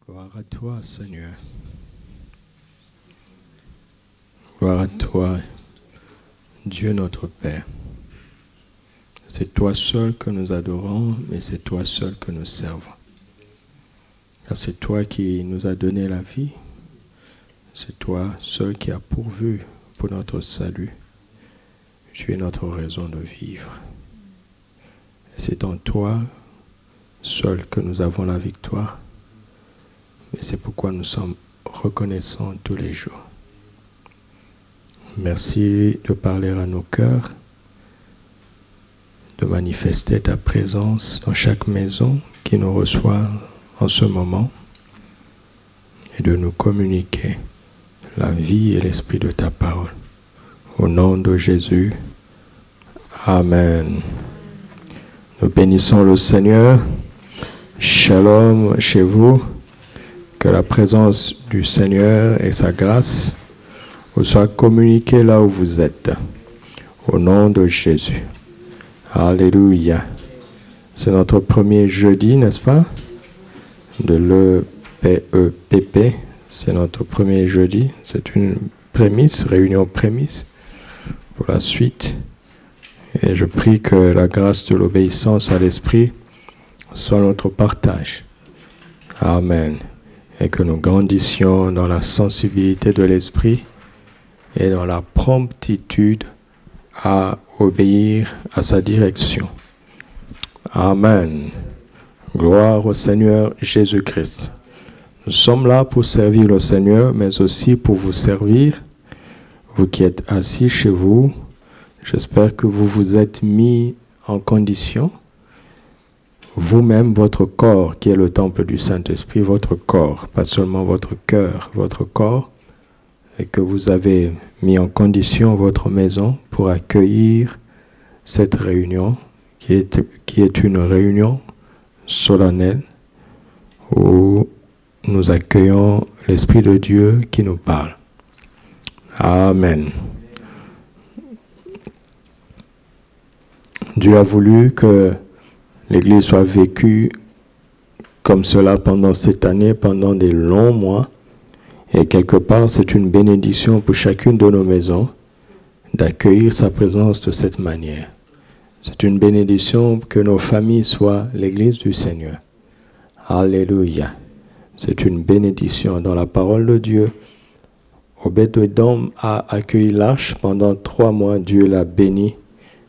Gloire à toi, Seigneur. Gloire à toi, Dieu notre Père. C'est toi seul que nous adorons, mais c'est toi seul que nous servons. Car c'est toi qui nous as donné la vie. C'est toi seul qui as pourvu pour notre salut. Tu es notre raison de vivre. Et c'est en toi seul que nous avons la victoire. Et c'est pourquoi nous sommes reconnaissants tous les jours. Merci de parler à nos cœurs, de manifester ta présence dans chaque maison qui nous reçoit en ce moment et de nous communiquer la vie et l'esprit de ta parole. Au nom de Jésus, Amen. Nous bénissons le Seigneur. Shalom chez vous. Que la présence du Seigneur et sa grâce vous soient communiquées là où vous êtes. Au nom de Jésus. Alléluia. C'est notre premier jeudi, n'est-ce pas? De l'EPEPP. C'est notre premier jeudi. C'est une prémisse, réunion prémisse pour la suite. Et je prie que la grâce de l'obéissance à l'Esprit soit notre partage. Amen. Et que nous grandissions dans la sensibilité de l'Esprit et dans la promptitude à obéir à sa direction. Amen. Gloire au Seigneur Jésus-Christ. Nous sommes là pour servir le Seigneur, mais aussi pour vous servir. Vous qui êtes assis chez vous, j'espère que vous vous êtes mis en condition. Vous-même, votre corps, qui est le temple du Saint-Esprit, votre corps, pas seulement votre cœur, votre corps, et que vous avez mis en condition votre maison pour accueillir cette réunion, qui est une réunion solennelle, où nous accueillons l'Esprit de Dieu qui nous parle. Amen. Dieu a voulu que l'Église soit vécue comme cela pendant cette année, pendant des longs mois. Et quelque part, c'est une bénédiction pour chacune de nos maisons d'accueillir sa présence de cette manière. C'est une bénédiction que nos familles soient l'Église du Seigneur. Alléluia. C'est une bénédiction. Dans la parole de Dieu, Obed-Édom a accueilli l'arche pendant 3 mois. Dieu l'a béni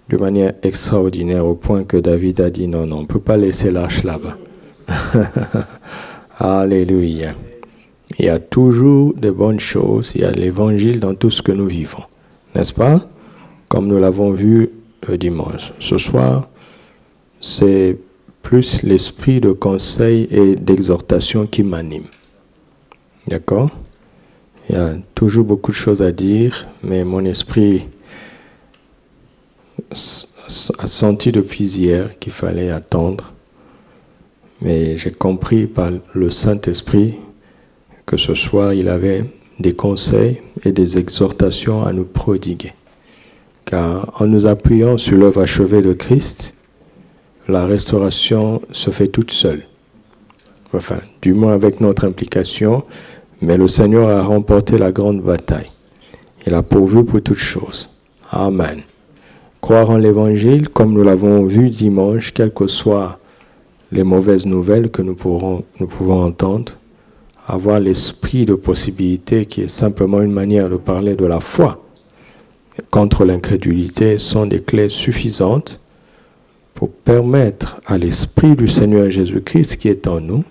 de manière extraordinaire au point que David a dit non, on ne peut pas laisser l'arche là-bas. Alléluia. Il y a toujours de bonnes choses, il y a l'évangile dans tout ce que nous vivons. N'est-ce pas? Comme nous l'avons vu le dimanche. Ce soir, c'est plus l'esprit de conseil et d'exhortation qui m'anime. D'accord? Il y a toujours beaucoup de choses à dire, mais mon esprit a senti depuis hier qu'il fallait attendre. Mais j'ai compris par le Saint-Esprit que ce soir, il avait des conseils et des exhortations à nous prodiguer. Car en nous appuyant sur l'œuvre achevée de Christ, la restauration se fait toute seule. Enfin, du moins avec notre implication, mais le Seigneur a remporté la grande bataille. Il a pourvu pour toutes choses. Amen. Croire en l'Évangile, comme nous l'avons vu dimanche, quelles que soient les mauvaises nouvelles que nous pouvons entendre, avoir l'esprit de possibilité qui est simplement une manière de parler de la foi contre l'incrédulité sont des clés suffisantes pour permettre à l'Esprit du Seigneur Jésus-Christ qui est en nous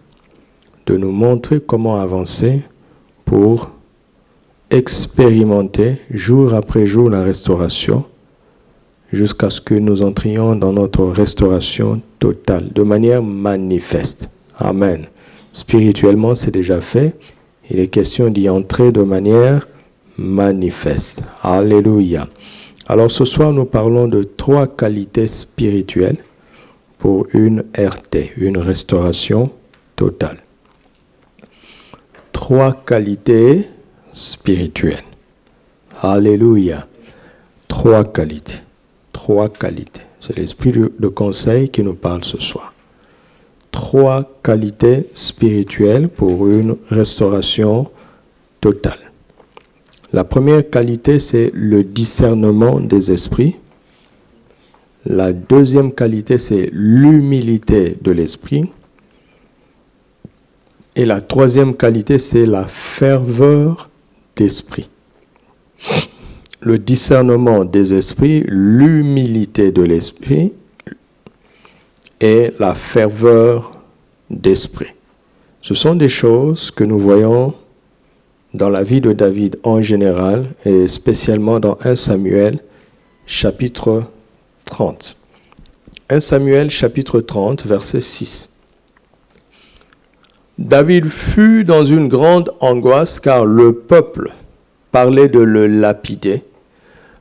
de nous montrer comment avancer pour expérimenter jour après jour la restauration jusqu'à ce que nous entrions dans notre restauration totale, de manière manifeste. Amen. Spirituellement, c'est déjà fait. Il est question d'y entrer de manière manifeste. Alléluia. Alors ce soir, nous parlons de 3 qualités spirituelles pour une RT, une restauration totale. 3 qualités spirituelles. Alléluia. 3 qualités. 3 qualités. C'est l'esprit de conseil qui nous parle ce soir. 3 qualités spirituelles pour une restauration totale. La première qualité, c'est le discernement des esprits. La deuxième qualité, c'est l'humilité de l'esprit. Et la troisième qualité, c'est la ferveur d'esprit. Le discernement des esprits, l'humilité de l'esprit et la ferveur d'esprit. Ce sont des choses que nous voyons dans la vie de David en général et spécialement dans 1 Samuel chapitre 30. 1 Samuel chapitre 30, verset 6. David fut dans une grande angoisse car le peuple parlait de le lapider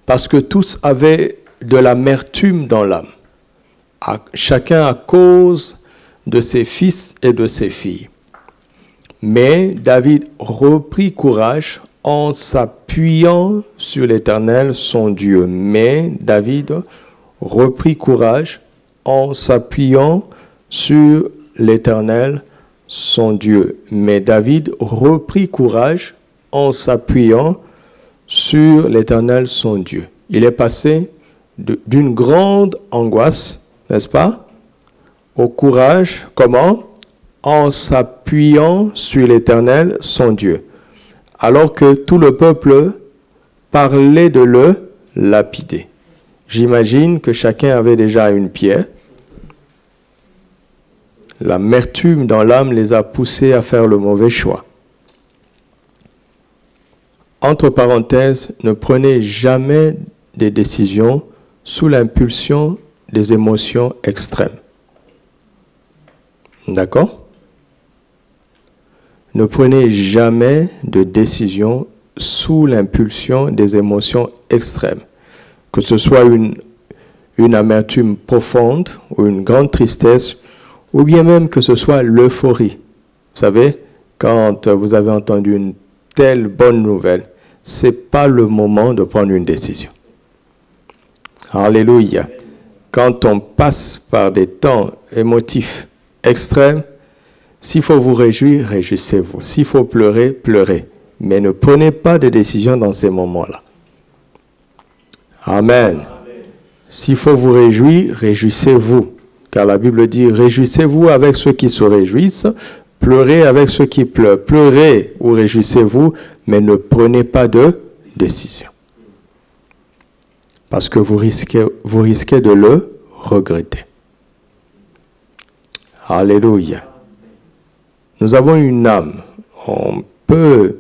parce que tous avaient de l'amertume dans l'âme, chacun à cause de ses fils et de ses filles. Mais David reprit courage en s'appuyant sur l'Éternel, son Dieu. Mais David reprit courage en s'appuyant sur l'Éternel, son Dieu. Mais David reprit courage en s'appuyant sur l'Éternel, son Dieu. Il est passé d'une grande angoisse, n'est-ce pas, au courage, comment? En s'appuyant sur l'Éternel, son Dieu. Alors que tout le peuple parlait de le lapider. J'imagine que chacun avait déjà une pierre. L'amertume dans l'âme les a poussés à faire le mauvais choix. Entre parenthèses, ne prenez jamais des décisions sous l'impulsion des émotions extrêmes. D'accord? Ne prenez jamais de décision sous l'impulsion des émotions extrêmes. Que ce soit une amertume profonde ou une grande tristesse, ou bien même que ce soit l'euphorie. Vous savez, quand vous avez entendu une telle bonne nouvelle, ce n'est pas le moment de prendre une décision. Alléluia. Quand on passe par des temps émotifs extrêmes, s'il faut vous réjouir, réjouissez-vous. S'il faut pleurer, pleurez. Mais ne prenez pas de décision dans ces moments-là. Amen. S'il faut vous réjouir, réjouissez-vous. Car la Bible dit, réjouissez-vous avec ceux qui se réjouissent, pleurez avec ceux qui pleurent. Pleurez ou réjouissez-vous, mais ne prenez pas de décision. Parce que vous risquez de le regretter. Alléluia. Nous avons une âme. On peut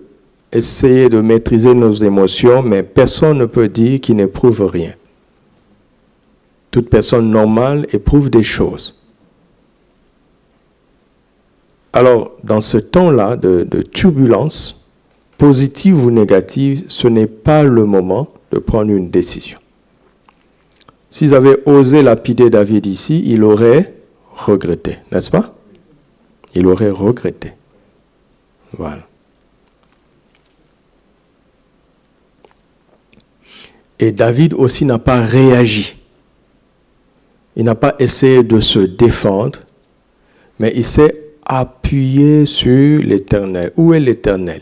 essayer de maîtriser nos émotions, mais personne ne peut dire qu'il n'éprouve rien. Toute personne normale éprouve des choses. Alors, dans ce temps-là de turbulence, positive ou négative, ce n'est pas le moment de prendre une décision. S'ils avaient osé lapider David ici, il aurait regretté, n'est-ce pas? Il aurait regretté. Voilà. Et David aussi n'a pas réagi. Il n'a pas essayé de se défendre, mais il s'est appuyé sur l'Éternel. Où est l'Éternel?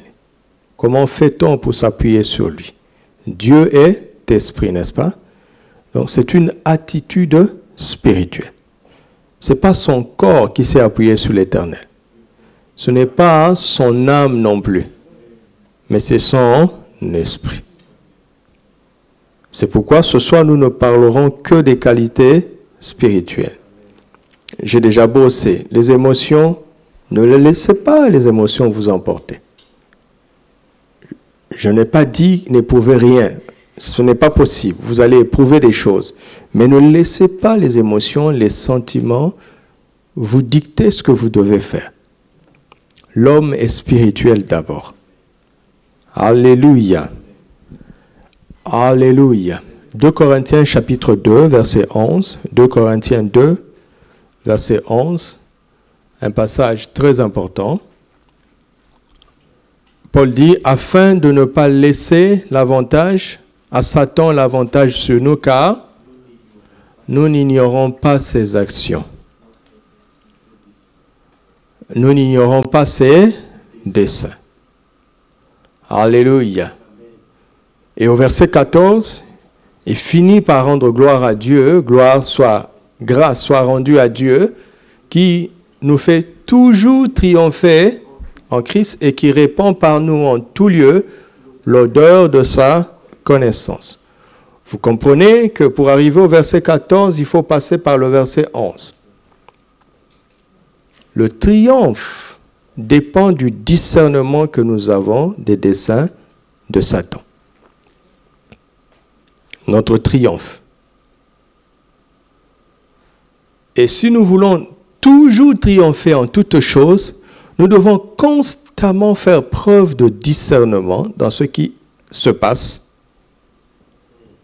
Comment fait-on pour s'appuyer sur lui? Dieu est esprit, n'est-ce pas? Donc c'est une attitude spirituelle. Ce n'est pas son corps qui s'est appuyé sur l'Éternel. Ce n'est pas son âme non plus, mais c'est son esprit. C'est pourquoi ce soir nous ne parlerons que des qualités spirituelles. J'ai déjà bossé. Les émotions, ne les laissez pas les émotions vous emporter. Je n'ai pas dit n'éprouvez rien. Ce n'est pas possible. Vous allez éprouver des choses. Mais ne laissez pas les émotions, les sentiments vous dicter ce que vous devez faire. L'homme est spirituel d'abord. Alléluia. Alléluia. 2 Corinthiens chapitre 2, verset 11. 2 Corinthiens 2, verset 11. Un passage très important. Paul dit, afin de ne pas laisser l'avantage à Satan l'avantage sur nous, car nous n'ignorons pas ses actions. nous n'ignorons pas ses desseins. Alléluia. Et au verset 14, il finit par rendre gloire à Dieu, grâce soit rendue à Dieu, qui nous fait toujours triompher en Christ et qui répand par nous en tout lieu l'odeur de sa connaissance. Vous comprenez que pour arriver au verset 14, il faut passer par le verset 11. Le triomphe dépend du discernement que nous avons des desseins de Satan. Notre triomphe. Et si nous voulons toujours triompher en toutes choses, nous devons constamment faire preuve de discernement dans ce qui se passe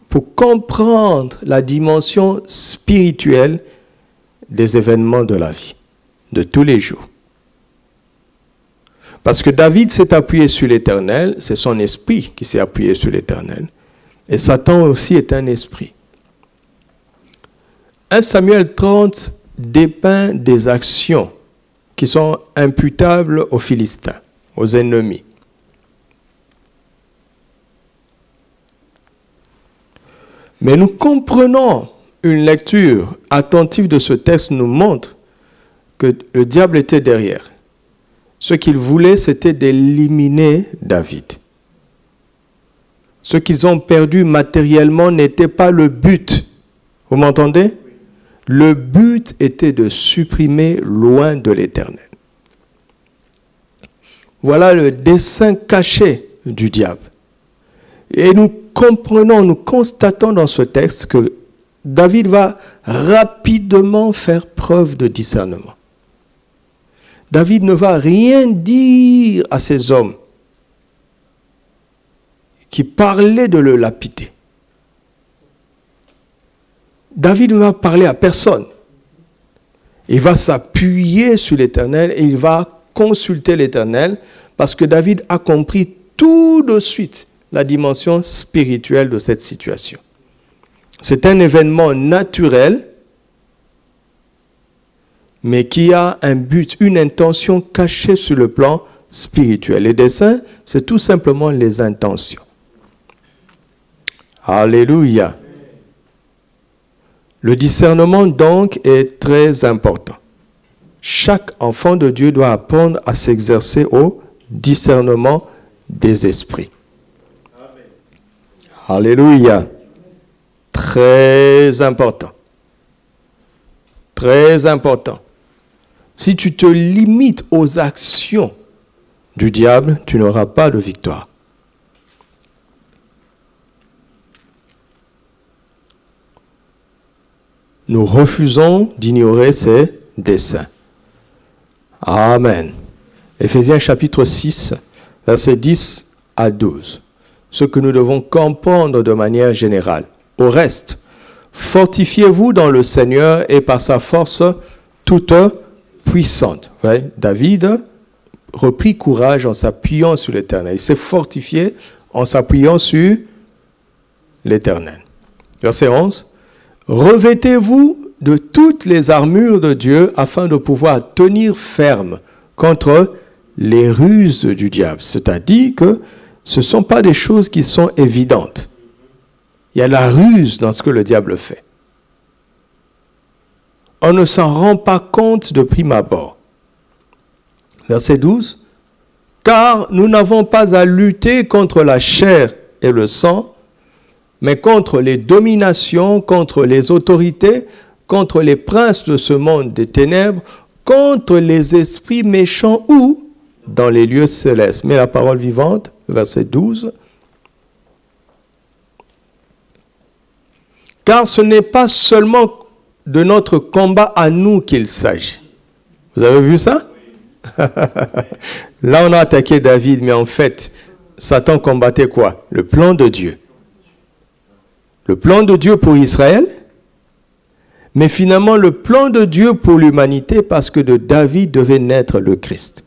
pour comprendre la dimension spirituelle des événements de la vie, de tous les jours. Parce que David s'est appuyé sur l'Éternel, c'est son esprit qui s'est appuyé sur l'Éternel. Et Satan aussi est un esprit. 1 Samuel 30 dépeint des actions qui sont imputables aux Philistins, aux ennemis. Mais nous comprenons, une lecture attentive de ce texte nous montre que le diable était derrière. Ce qu'il voulait, c'était d'éliminer David. Ce qu'ils ont perdu matériellement n'était pas le but. Vous m'entendez? Le but était de supprimer loin de l'Éternel. Voilà le dessein caché du diable. Et nous comprenons, nous constatons dans ce texte que David va rapidement faire preuve de discernement. David ne va rien dire à ces hommes qui parlaient de le lapider. David ne va parler à personne. Il va s'appuyer sur l'Éternel et il va consulter l'Éternel parce que David a compris tout de suite la dimension spirituelle de cette situation. C'est un événement naturel, mais qui a un but, une intention cachée sur le plan spirituel. Les desseins, c'est tout simplement les intentions. Alléluia. Le discernement, donc, est très important. Chaque enfant de Dieu doit apprendre à s'exercer au discernement des esprits. Amen. Alléluia. Très important. Très important. Si tu te limites aux actions du diable, tu n'auras pas de victoire. Nous refusons d'ignorer ses desseins. Amen. Éphésiens chapitre 6, versets 10 à 12. Ce que nous devons comprendre de manière générale. Au reste, fortifiez-vous dans le Seigneur et par sa force toute puissante. Ouais, David reprit courage en s'appuyant sur l'Éternel. Il s'est fortifié en s'appuyant sur l'Éternel. Verset 11. Revêtez-vous de toutes les armures de Dieu afin de pouvoir tenir ferme contre les ruses du diable. C'est-à-dire que ce ne sont pas des choses qui sont évidentes. Il y a la ruse dans ce que le diable fait. On ne s'en rend pas compte de prime abord. Verset 12. Car nous n'avons pas à lutter contre la chair et le sang, mais contre les dominations, contre les autorités, contre les princes de ce monde des ténèbres, contre les esprits méchants où? Dans les lieux célestes. Mais la parole vivante, verset 12. Car ce n'est pas seulement de notre combat à nous qu'il s'agit. Vous avez vu ça? Là, on a attaqué David, mais en fait, Satan combattait quoi? Le plan de Dieu. Le plan de Dieu pour Israël, mais finalement le plan de Dieu pour l'humanité parce que de David devait naître le Christ.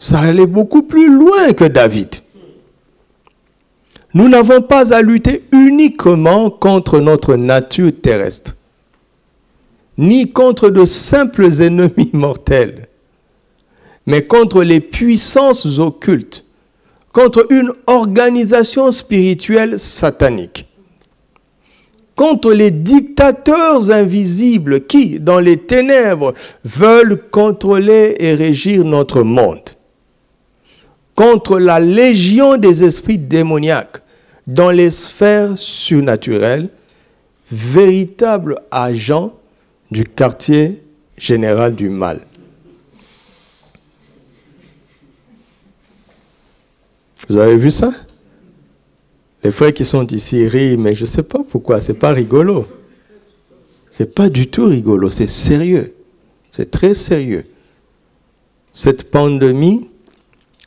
Ça allait beaucoup plus loin que David. Nous n'avons pas à lutter uniquement contre notre nature terrestre, ni contre de simples ennemis mortels, mais contre les puissances occultes, contre une organisation spirituelle satanique, contre les dictateurs invisibles qui, dans les ténèbres, veulent contrôler et régir notre monde, contre la légion des esprits démoniaques dans les sphères surnaturelles, véritables agents du quartier général du mal. Vous avez vu ça? Les frères qui sont ici rient, mais je ne sais pas pourquoi, ce n'est pas rigolo. Ce n'est pas du tout rigolo, c'est sérieux. C'est très sérieux. Cette pandémie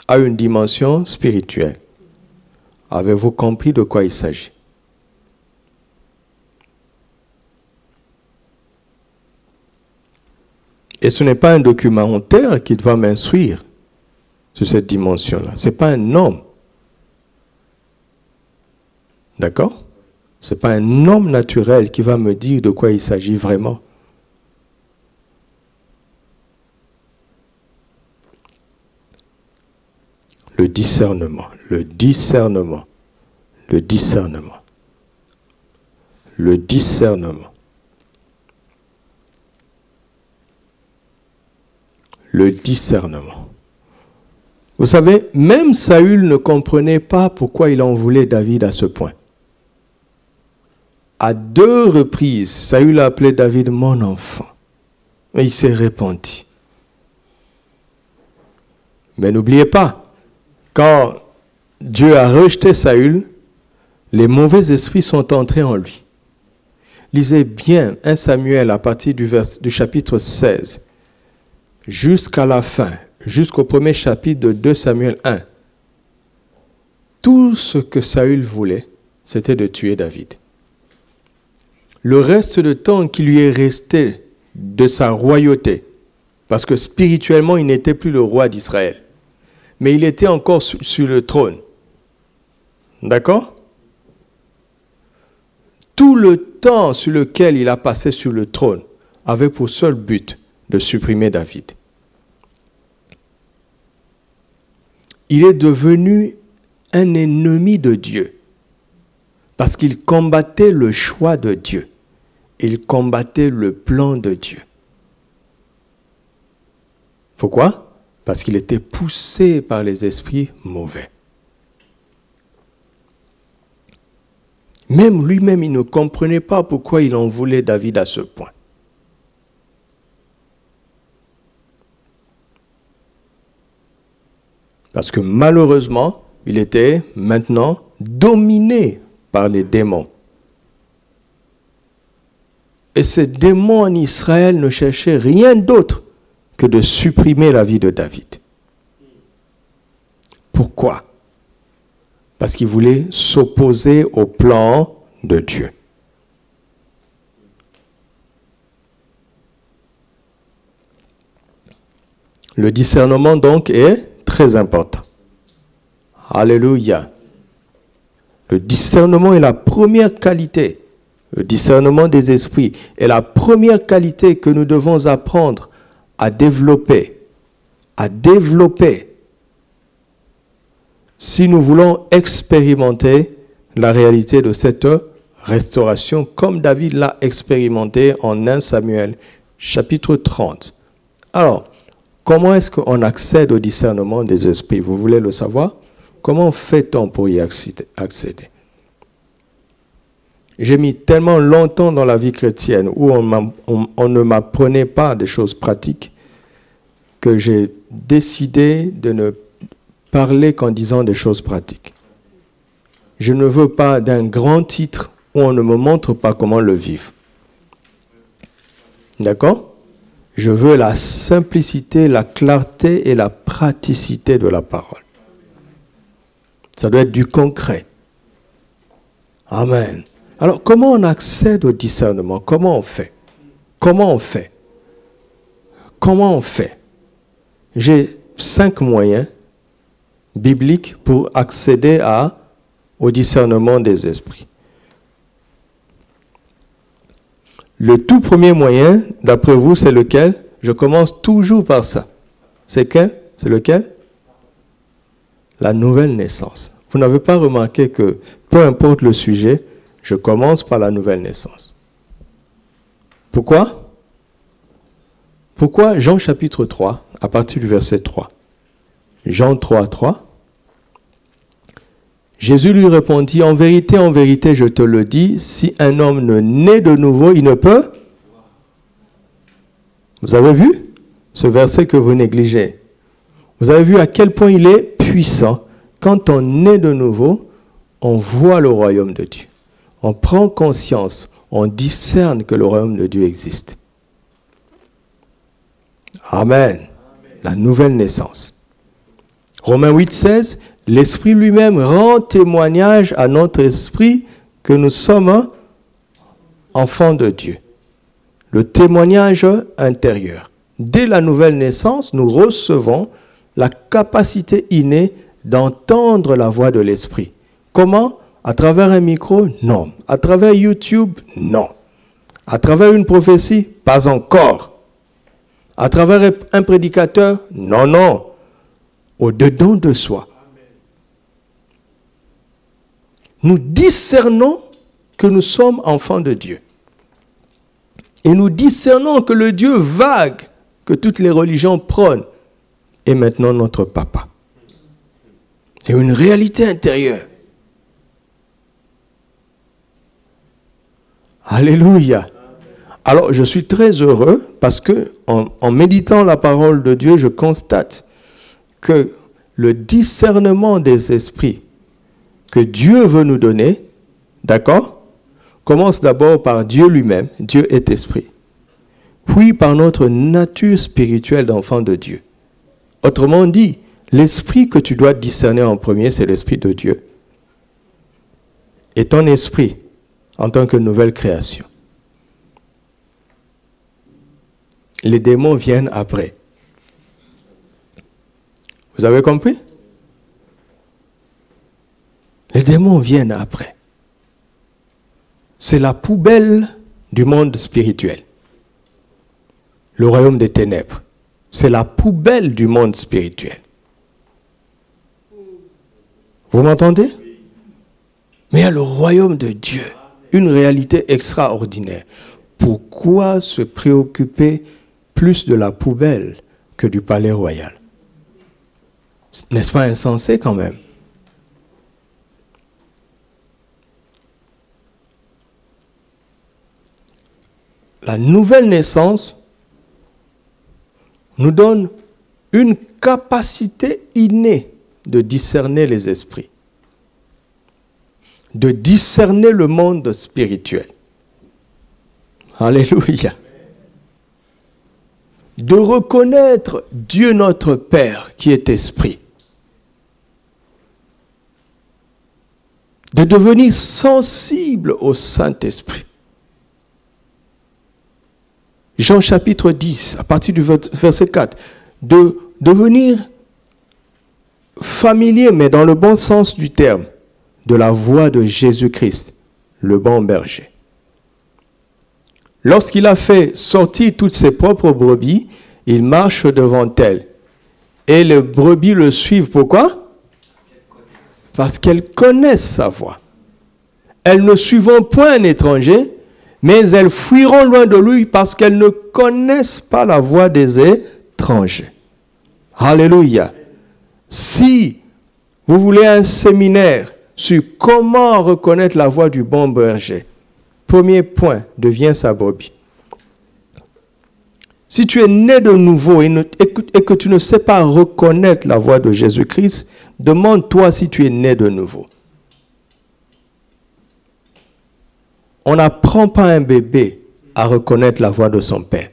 a une dimension spirituelle. Avez-vous compris de quoi il s'agit? Et ce n'est pas un documentaire qui doit m'instruire sur cette dimension-là. Ce n'est pas un homme. D'accord? Ce n'est pas un homme naturel qui va me dire de quoi il s'agit vraiment. Le discernement, le discernement, le discernement, le discernement. Le discernement. Vous savez, même Saül ne comprenait pas pourquoi il en voulait David à ce point. À 2 reprises, Saül a appelé David mon enfant. Et il s'est repenti. Mais n'oubliez pas, quand Dieu a rejeté Saül, les mauvais esprits sont entrés en lui. Lisez bien 1 Samuel à partir du chapitre 16. Jusqu'à la fin, jusqu'au premier chapitre de 2 Samuel 1, tout ce que Saül voulait, c'était de tuer David. Le reste du temps qui lui est resté de sa royauté, parce que spirituellement, il n'était plus le roi d'Israël, mais il était encore sur le trône. D'accord? Tout le temps sur lequel il a passé sur le trône avait pour seul but de supprimer David. Il est devenu un ennemi de Dieu parce qu'il combattait le choix de Dieu. Il combattait le plan de Dieu. Pourquoi? Parce qu'il était poussé par les esprits mauvais. Même lui-même, il ne comprenait pas pourquoi il en voulait David à ce point. Parce que malheureusement, il était maintenant dominé par les démons. Et ces démons en Israël ne cherchaient rien d'autre que de supprimer la vie de David. Pourquoi? Parce qu'ils voulaient s'opposer au plan de Dieu. Le discernement donc est très important. Alléluia. Le discernement est la première qualité. Le discernement des esprits est la première qualité que nous devons apprendre à développer. À développer. Si nous voulons expérimenter la réalité de cette restauration, comme David l'a expérimenté en 1 Samuel, chapitre 30. Alors, comment est-ce qu'on accède au discernement des esprits? Vous voulez le savoir? Comment fait-on pour y accéder? J'ai mis tellement longtemps dans la vie chrétienne où on ne m'apprenait pas des choses pratiques que j'ai décidé de ne parler qu'en disant des choses pratiques. Je ne veux pas d'un grand titre où on ne me montre pas comment le vivre. D'accord? Je veux la simplicité, la clarté et la praticité de la parole. Ça doit être du concret. Amen. Alors, comment on accède au discernement? Comment on fait? Comment on fait? Comment on fait? J'ai 5 moyens bibliques pour accéder au discernement des esprits. Le tout premier moyen, d'après vous, c'est lequel? Je commence toujours par ça. C'est C'est lequel? La nouvelle naissance. Vous n'avez pas remarqué que, peu importe le sujet, je commence par la nouvelle naissance. Pourquoi? Pourquoi Jean chapitre 3, à partir du verset 3. Jean 3, 3. Jésus lui répondit, en vérité, je te le dis, si un homme ne naît de nouveau, il ne peut. Vous avez vu ce verset que vous négligez? Vous avez vu à quel point il est puissant. Quand on naît de nouveau, on voit le royaume de Dieu. On prend conscience, on discerne que le royaume de Dieu existe. Amen. La nouvelle naissance. Romains 8, 16, l'Esprit lui-même rend témoignage à notre esprit que nous sommes enfants de Dieu. Le témoignage intérieur. Dès la nouvelle naissance, nous recevons la capacité innée d'entendre la voix de l'Esprit. Comment? À travers un micro? Non. À travers YouTube? Non. À travers une prophétie? Pas encore. À travers un prédicateur? Non, non. Au-dedans de soi. Nous discernons que nous sommes enfants de Dieu. Et nous discernons que le Dieu vague que toutes les religions prônent est maintenant notre papa. C'est une réalité intérieure. Alléluia. Alors, je suis très heureux parce que, en méditant la parole de Dieu, je constate que le discernement des esprits que Dieu veut nous donner, d'accord, commence d'abord par Dieu lui-même. Dieu est esprit. Puis par notre nature spirituelle d'enfant de Dieu. Autrement dit, l'esprit que tu dois discerner en premier, c'est l'esprit de Dieu. Et ton esprit, en tant que nouvelle création. Les démons viennent après. Vous avez compris? Les démons viennent après. C'est la poubelle du monde spirituel. Le royaume des ténèbres. C'est la poubelle du monde spirituel. Vous m'entendez? Mais il y a le royaume de Dieu. Une réalité extraordinaire. Pourquoi se préoccuper plus de la poubelle que du palais royal? N'est-ce pas insensé quand même? La nouvelle naissance nous donne une capacité innée de discerner les esprits, de discerner le monde spirituel. Alléluia. De reconnaître Dieu notre Père qui est esprit. De devenir sensible au Saint-Esprit. Jean chapitre 10, à partir du verset 4, de devenir familier, mais dans le bon sens du terme, de la voix de Jésus-Christ, le bon berger. Lorsqu'il a fait sortir toutes ses propres brebis, il marche devant elles. Et les brebis le suivent. Pourquoi? Parce qu'elles connaissent sa voix. Elles ne suivront point un étranger, mais elles fuiront loin de lui parce qu'elles ne connaissent pas la voix des étrangers. Alléluia. Si vous voulez un séminaire sur comment reconnaître la voix du bon berger, premier point, deviens sa brebis. Si tu es né de nouveau et que tu ne sais pas reconnaître la voix de Jésus-Christ, demande-toi si tu es né de nouveau. On n'apprend pas un bébé à reconnaître la voix de son père.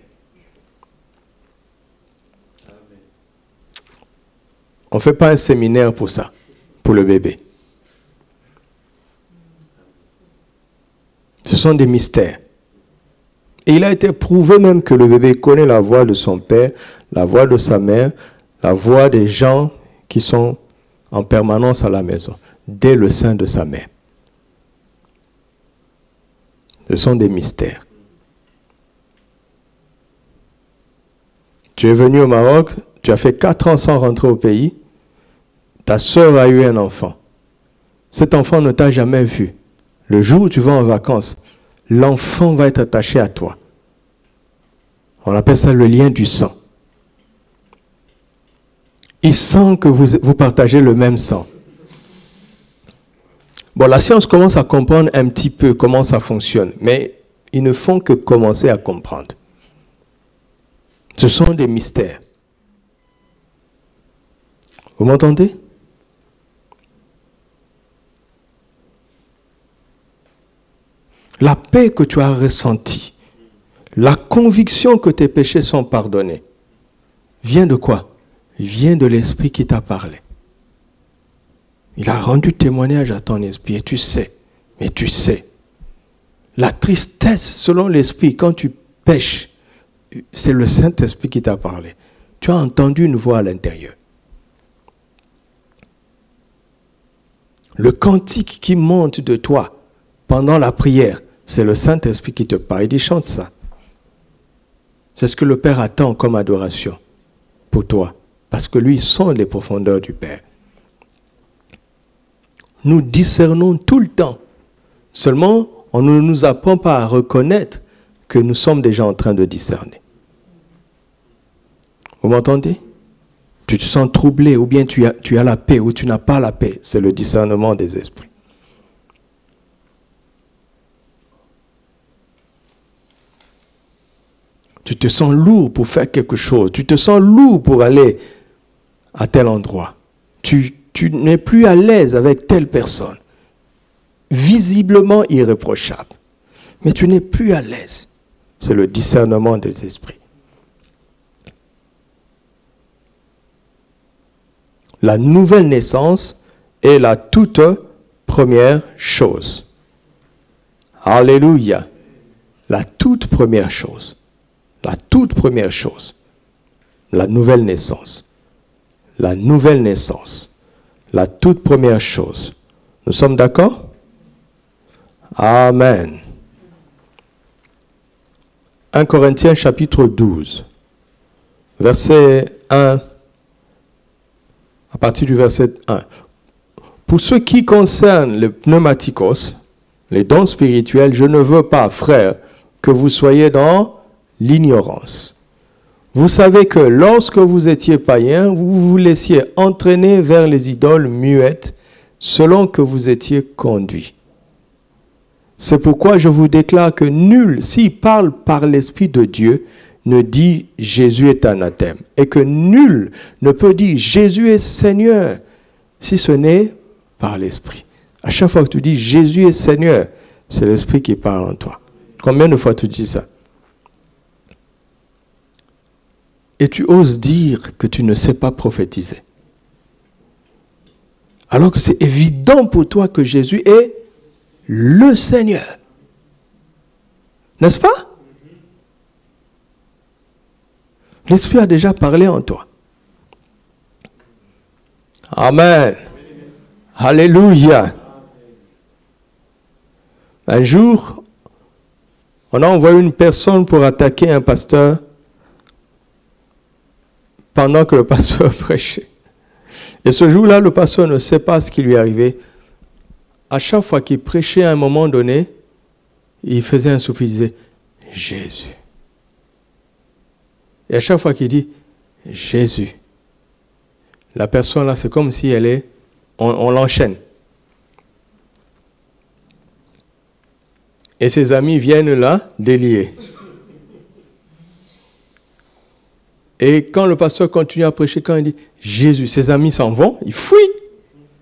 On ne fait pas un séminaire pour ça, pour le bébé. Ce sont des mystères. Et il a été prouvé même que le bébé connaît la voix de son père, la voix de sa mère, la voix des gens qui sont en permanence à la maison, dès le sein de sa mère. Ce sont des mystères. Tu es venu au Maroc, Tu as fait 4 ans sans rentrer au pays. Ta sœur a eu un enfant. Cet enfant ne t'a jamais vu. Le jour où tu vas en vacances, l'enfant va être attaché à toi. On appelle ça le lien du sang. Il sent que vous partagez le même sang. Bon, la science commence à comprendre un petit peu comment ça fonctionne, mais ils ne font que commencer à comprendre. Ce sont des mystères. Vous m'entendez? La paix que tu as ressentie, la conviction que tes péchés sont pardonnés, vient de quoi? Vient de l'Esprit qui t'a parlé. Il a rendu témoignage à ton esprit et tu sais, mais tu sais. La tristesse selon l'Esprit, quand tu pêches, c'est le Saint-Esprit qui t'a parlé. Tu as entendu une voix à l'intérieur. Le cantique qui monte de toi pendant la prière, c'est le Saint-Esprit qui te parle. Il dit, chante ça. C'est ce que le Père attend comme adoration pour toi. Parce que lui, il sonde les profondeurs du Père. Nous discernons tout le temps. Seulement, on ne nous apprend pas à reconnaître que nous sommes déjà en train de discerner. Vous m'entendez? Tu te sens troublé, ou bien tu as la paix, ou tu n'as pas la paix. C'est le discernement des esprits. Tu te sens lourd pour faire quelque chose. Tu te sens lourd pour aller à tel endroit. Tu n'es plus à l'aise avec telle personne. Visiblement irréprochable. Mais tu n'es plus à l'aise. C'est le discernement des esprits. La nouvelle naissance est la toute première chose. Alléluia. La toute première chose. La toute première chose. La nouvelle naissance. La nouvelle naissance. La toute première chose. Nous sommes d'accord? Amen. 1 Corinthiens chapitre 12. Verset 1. À partir du verset 1. Pour ce qui concerne le pneumatikos, les dons spirituels, je ne veux pas, frères, que vous soyez dans l'ignorance. Vous savez que lorsque vous étiez païens, vous vous laissiez entraîner vers les idoles muettes, selon que vous étiez conduits. C'est pourquoi je vous déclare que nul, s'il parle par l'Esprit de Dieu, ne dit Jésus est anathème. Et que nul ne peut dire Jésus est Seigneur, si ce n'est par l'Esprit. À chaque fois que tu dis Jésus est Seigneur, c'est l'Esprit qui parle en toi. Combien de fois tu dis ça? Et tu oses dire que tu ne sais pas prophétiser. Alors que c'est évident pour toi que Jésus est le Seigneur. N'est-ce pas? L'Esprit a déjà parlé en toi. Amen. Alléluia. Un jour, on a envoyé une personne pour attaquer un pasteur pendant que le pasteur prêchait. Et ce jour-là, le pasteur ne sait pas ce qui lui est arrivé. À chaque fois qu'il prêchait à un moment donné, il faisait un soupir, il disait « Jésus ». Et à chaque fois qu'il dit « Jésus », la personne là, c'est comme si elle est... On l'enchaîne. Et ses amis viennent là, déliés. Et quand le pasteur continue à prêcher, quand il dit « Jésus », ses amis s'en vont, ils fuient.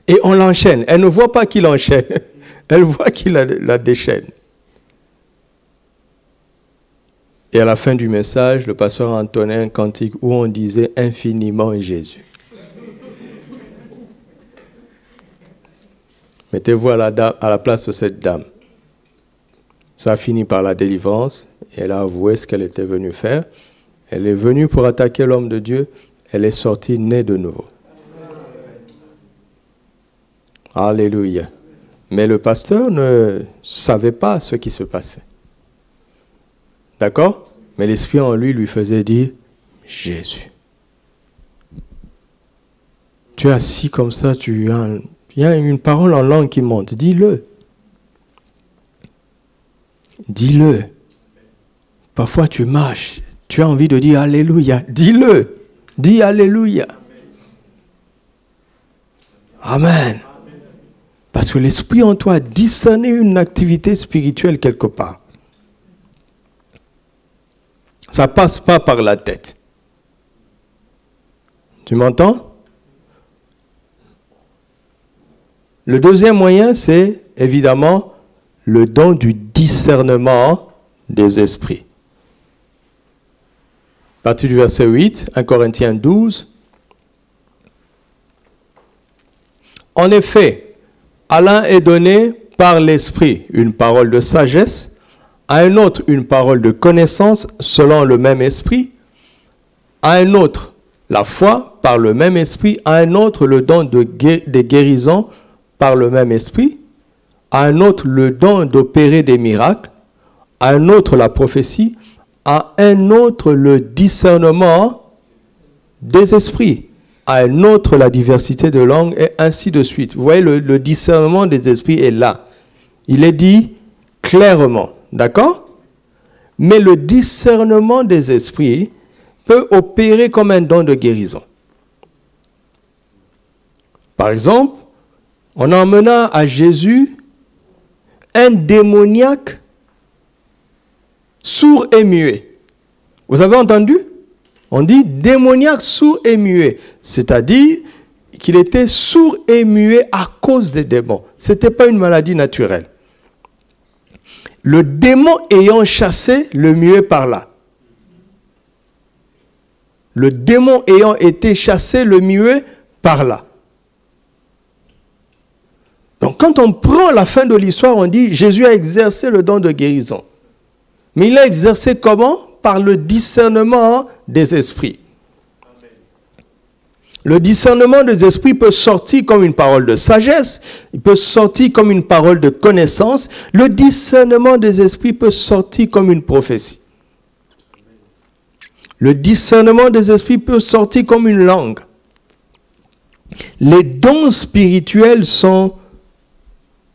Et on l'enchaîne. Elle ne voit pas qu'il enchaîne. Elle voit qu'il la déchaîne. Et à la fin du message, le pasteur entonnait un cantique où on disait infiniment Jésus. Mettez-vous à la place de cette dame. Ça a fini par la délivrance. Elle a avoué ce qu'elle était venue faire. Elle est venue pour attaquer l'homme de Dieu. Elle est sortie née de nouveau. Alléluia. Mais le pasteur ne savait pas ce qui se passait. D'accord? Mais l'Esprit en lui faisait dire Jésus. tu es assis comme ça, il y a une parole en langue qui monte. Dis-le. Dis-le. Parfois tu marches, tu as envie de dire Alléluia. Dis-le. Dis Alléluia. Amen. Parce que l'Esprit en toi a discerné une activité spirituelle quelque part. Ça ne passe pas par la tête. Tu m'entends? Le deuxième moyen, c'est évidemment le don du discernement des esprits. À partir du verset 8, 1 Corinthiens 12. En effet, à l'un est donné par l'Esprit une parole de sagesse, à un autre une parole de connaissance selon le même Esprit, à un autre la foi par le même Esprit, à un autre le don des guérisons par le même Esprit, à un autre le don d'opérer des miracles, à un autre la prophétie, à un autre le discernement des esprits, à un autre la diversité de langues, et ainsi de suite. Vous voyez, le discernement des esprits est là. Il est dit clairement, d'accord? Mais le discernement des esprits peut opérer comme un don de guérison. Par exemple, on emmena à Jésus un démoniaque sourd et muet. Vous avez entendu? On dit démoniaque sourd et muet. C'est-à-dire qu'il était sourd et muet à cause des démons. Ce n'était pas une maladie naturelle. Le démon ayant chassé le muet par là. Le démon ayant été chassé, le muet par là. Donc quand on prend la fin de l'histoire, on dit Jésus a exercé le don de guérison. Mais il a exercé comment? Par le discernement des esprits. Amen. Le discernement des esprits peut sortir comme une parole de sagesse, il peut sortir comme une parole de connaissance. Le discernement des esprits peut sortir comme une prophétie. Le discernement des esprits peut sortir comme une langue. Les dons spirituels sont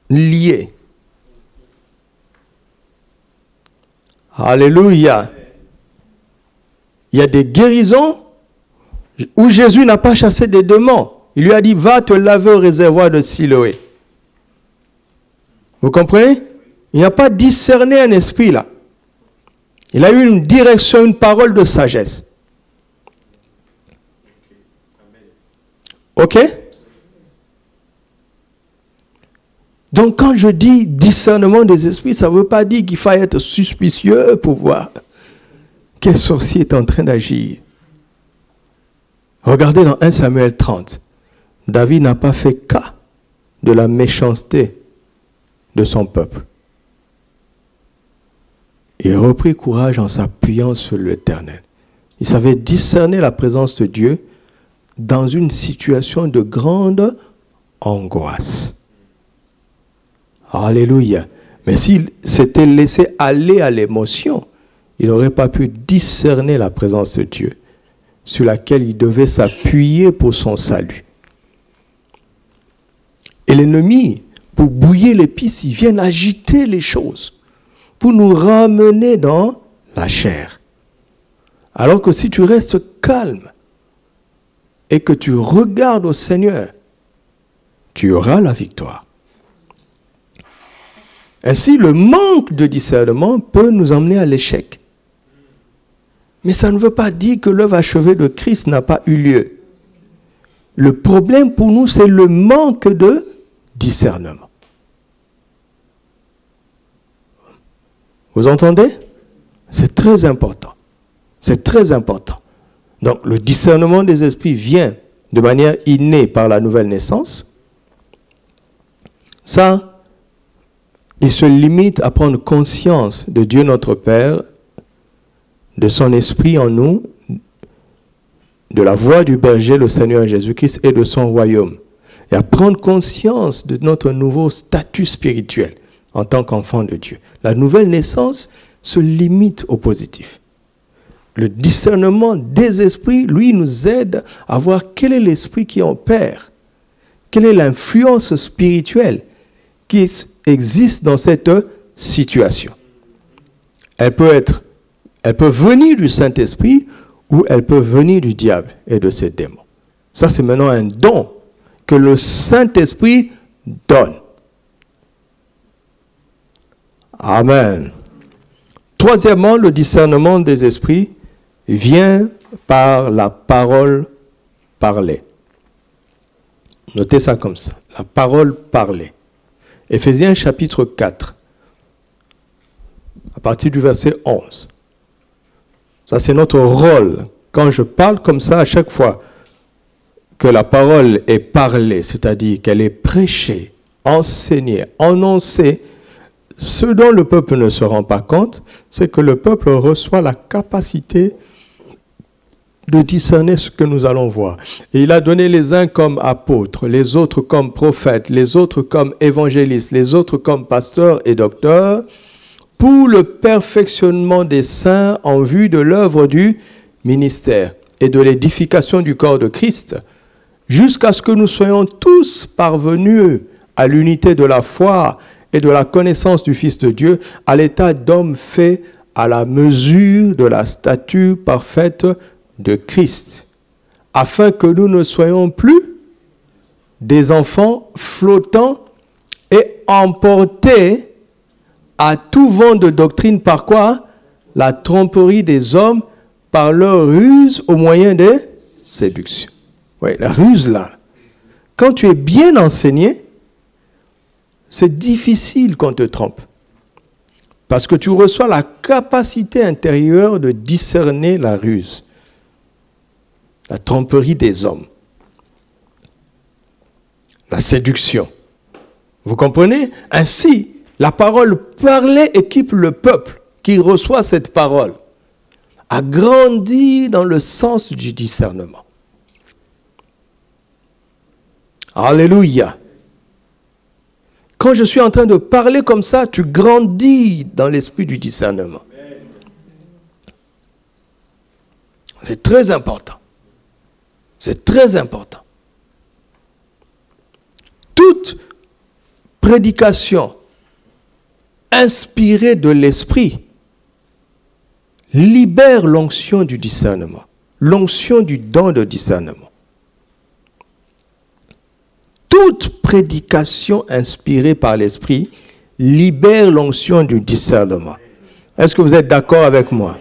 liés. Alléluia. Il y a des guérisons où Jésus n'a pas chassé des démons. Il lui a dit, va te laver au réservoir de Siloé. Vous comprenez? Il n'a pas discerné un esprit là. Il a eu une direction, une parole de sagesse. Ok? Donc quand je dis discernement des esprits, ça ne veut pas dire qu'il faut être suspicieux pour voir quel sorcier est en train d'agir. Regardez dans 1 Samuel 30. David n'a pas fait cas de la méchanceté de son peuple. Il a repris courage en s'appuyant sur l'Éternel. Il savait discerner la présence de Dieu dans une situation de grande angoisse. Alléluia. Mais s'il s'était laissé aller à l'émotion, il n'aurait pas pu discerner la présence de Dieu sur laquelle il devait s'appuyer pour son salut. Et l'ennemi, pour brouiller les pistes, il vient agiter les choses pour nous ramener dans la chair. Alors que si tu restes calme et que tu regardes au Seigneur, tu auras la victoire. Ainsi, le manque de discernement peut nous emmener à l'échec. Mais ça ne veut pas dire que l'œuvre achevée de Christ n'a pas eu lieu. Le problème pour nous, c'est le manque de discernement. Vous entendez? C'est très important. C'est très important. Donc, le discernement des esprits vient de manière innée par la nouvelle naissance. Ça, il se limite à prendre conscience de Dieu notre Père, de son esprit en nous, de la voix du berger, le Seigneur Jésus-Christ, et de son royaume. Et à prendre conscience de notre nouveau statut spirituel en tant qu'enfant de Dieu. La nouvelle naissance se limite au positif. Le discernement des esprits, lui, nous aide à voir quel est l'esprit qui opère, quelle est l'influence spirituelle qui existe dans cette situation. Elle peut venir du Saint-Esprit ou elle peut venir du diable et de ses démons. Ça, c'est maintenant un don que le Saint-Esprit donne. Amen. Troisièmement, le discernement des esprits vient par la parole parlée. Notez ça comme ça, la parole parlée. Éphésiens chapitre 4, à partir du verset 11. Ça, c'est notre rôle. Quand je parle comme ça, à chaque fois que la parole est parlée, c'est-à-dire qu'elle est prêchée, enseignée, annoncée, ce dont le peuple ne se rend pas compte, c'est que le peuple reçoit la capacité de discerner ce que nous allons voir. Et il a donné les uns comme apôtres, les autres comme prophètes, les autres comme évangélistes, les autres comme pasteurs et docteurs, pour le perfectionnement des saints en vue de l'œuvre du ministère et de l'édification du corps de Christ, jusqu'à ce que nous soyons tous parvenus à l'unité de la foi et de la connaissance du Fils de Dieu, à l'état d'homme fait à la mesure de la stature parfaite de Christ, afin que nous ne soyons plus des enfants flottants et emportés à tout vent de doctrine par quoi? La tromperie des hommes par leur ruse au moyen des séductions. Oui, la ruse là. Quand tu es bien enseigné, c'est difficile qu'on te trompe. Parce que tu reçois la capacité intérieure de discerner la ruse, la tromperie des hommes, la séduction. Vous comprenez? Ainsi, la parole parlée équipe le peuple qui reçoit cette parole à grandir dans le sens du discernement. Alléluia. Quand je suis en train de parler comme ça, tu grandis dans l'esprit du discernement. C'est très important. C'est très important. Toute prédication inspirée de l'esprit libère l'onction du discernement, l'onction du don de discernement. Toute prédication inspirée par l'esprit libère l'onction du discernement. Est-ce que vous êtes d'accord avec moi?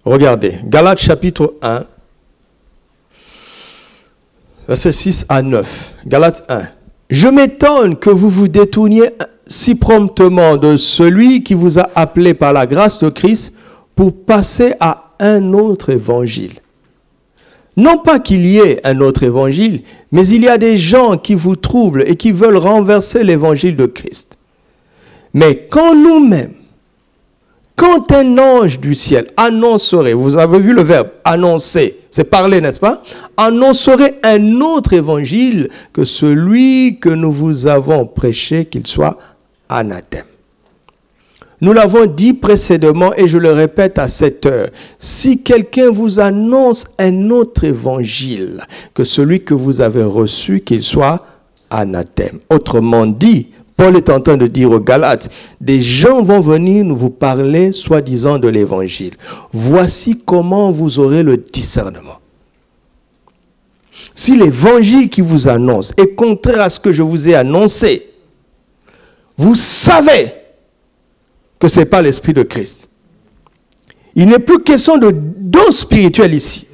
Regardez, Galates chapitre 1, versets 6 à 9. Galates 1. Je m'étonne que vous vous détourniez si promptement de celui qui vous a appelé par la grâce de Christ pour passer à un autre évangile. Non pas qu'il y ait un autre évangile, mais il y a des gens qui vous troublent et qui veulent renverser l'évangile de Christ. Mais quand nous-mêmes, quand un ange du ciel annoncerait, vous avez vu le verbe annoncer, c'est parler, n'est-ce pas? Annoncerait un autre évangile que celui que nous vous avons prêché, qu'il soit anathème. Nous l'avons dit précédemment et je le répète à cette heure. Si quelqu'un vous annonce un autre évangile que celui que vous avez reçu, qu'il soit anathème. Autrement dit, Paul est en train de dire aux Galates, des gens vont venir nous vous parler soi-disant de l'évangile. Voici comment vous aurez le discernement. Si l'évangile qui vous annonce est contraire à ce que je vous ai annoncé, vous savez que ce n'est pas l'Esprit de Christ. Il n'est plus question de don spirituel ici.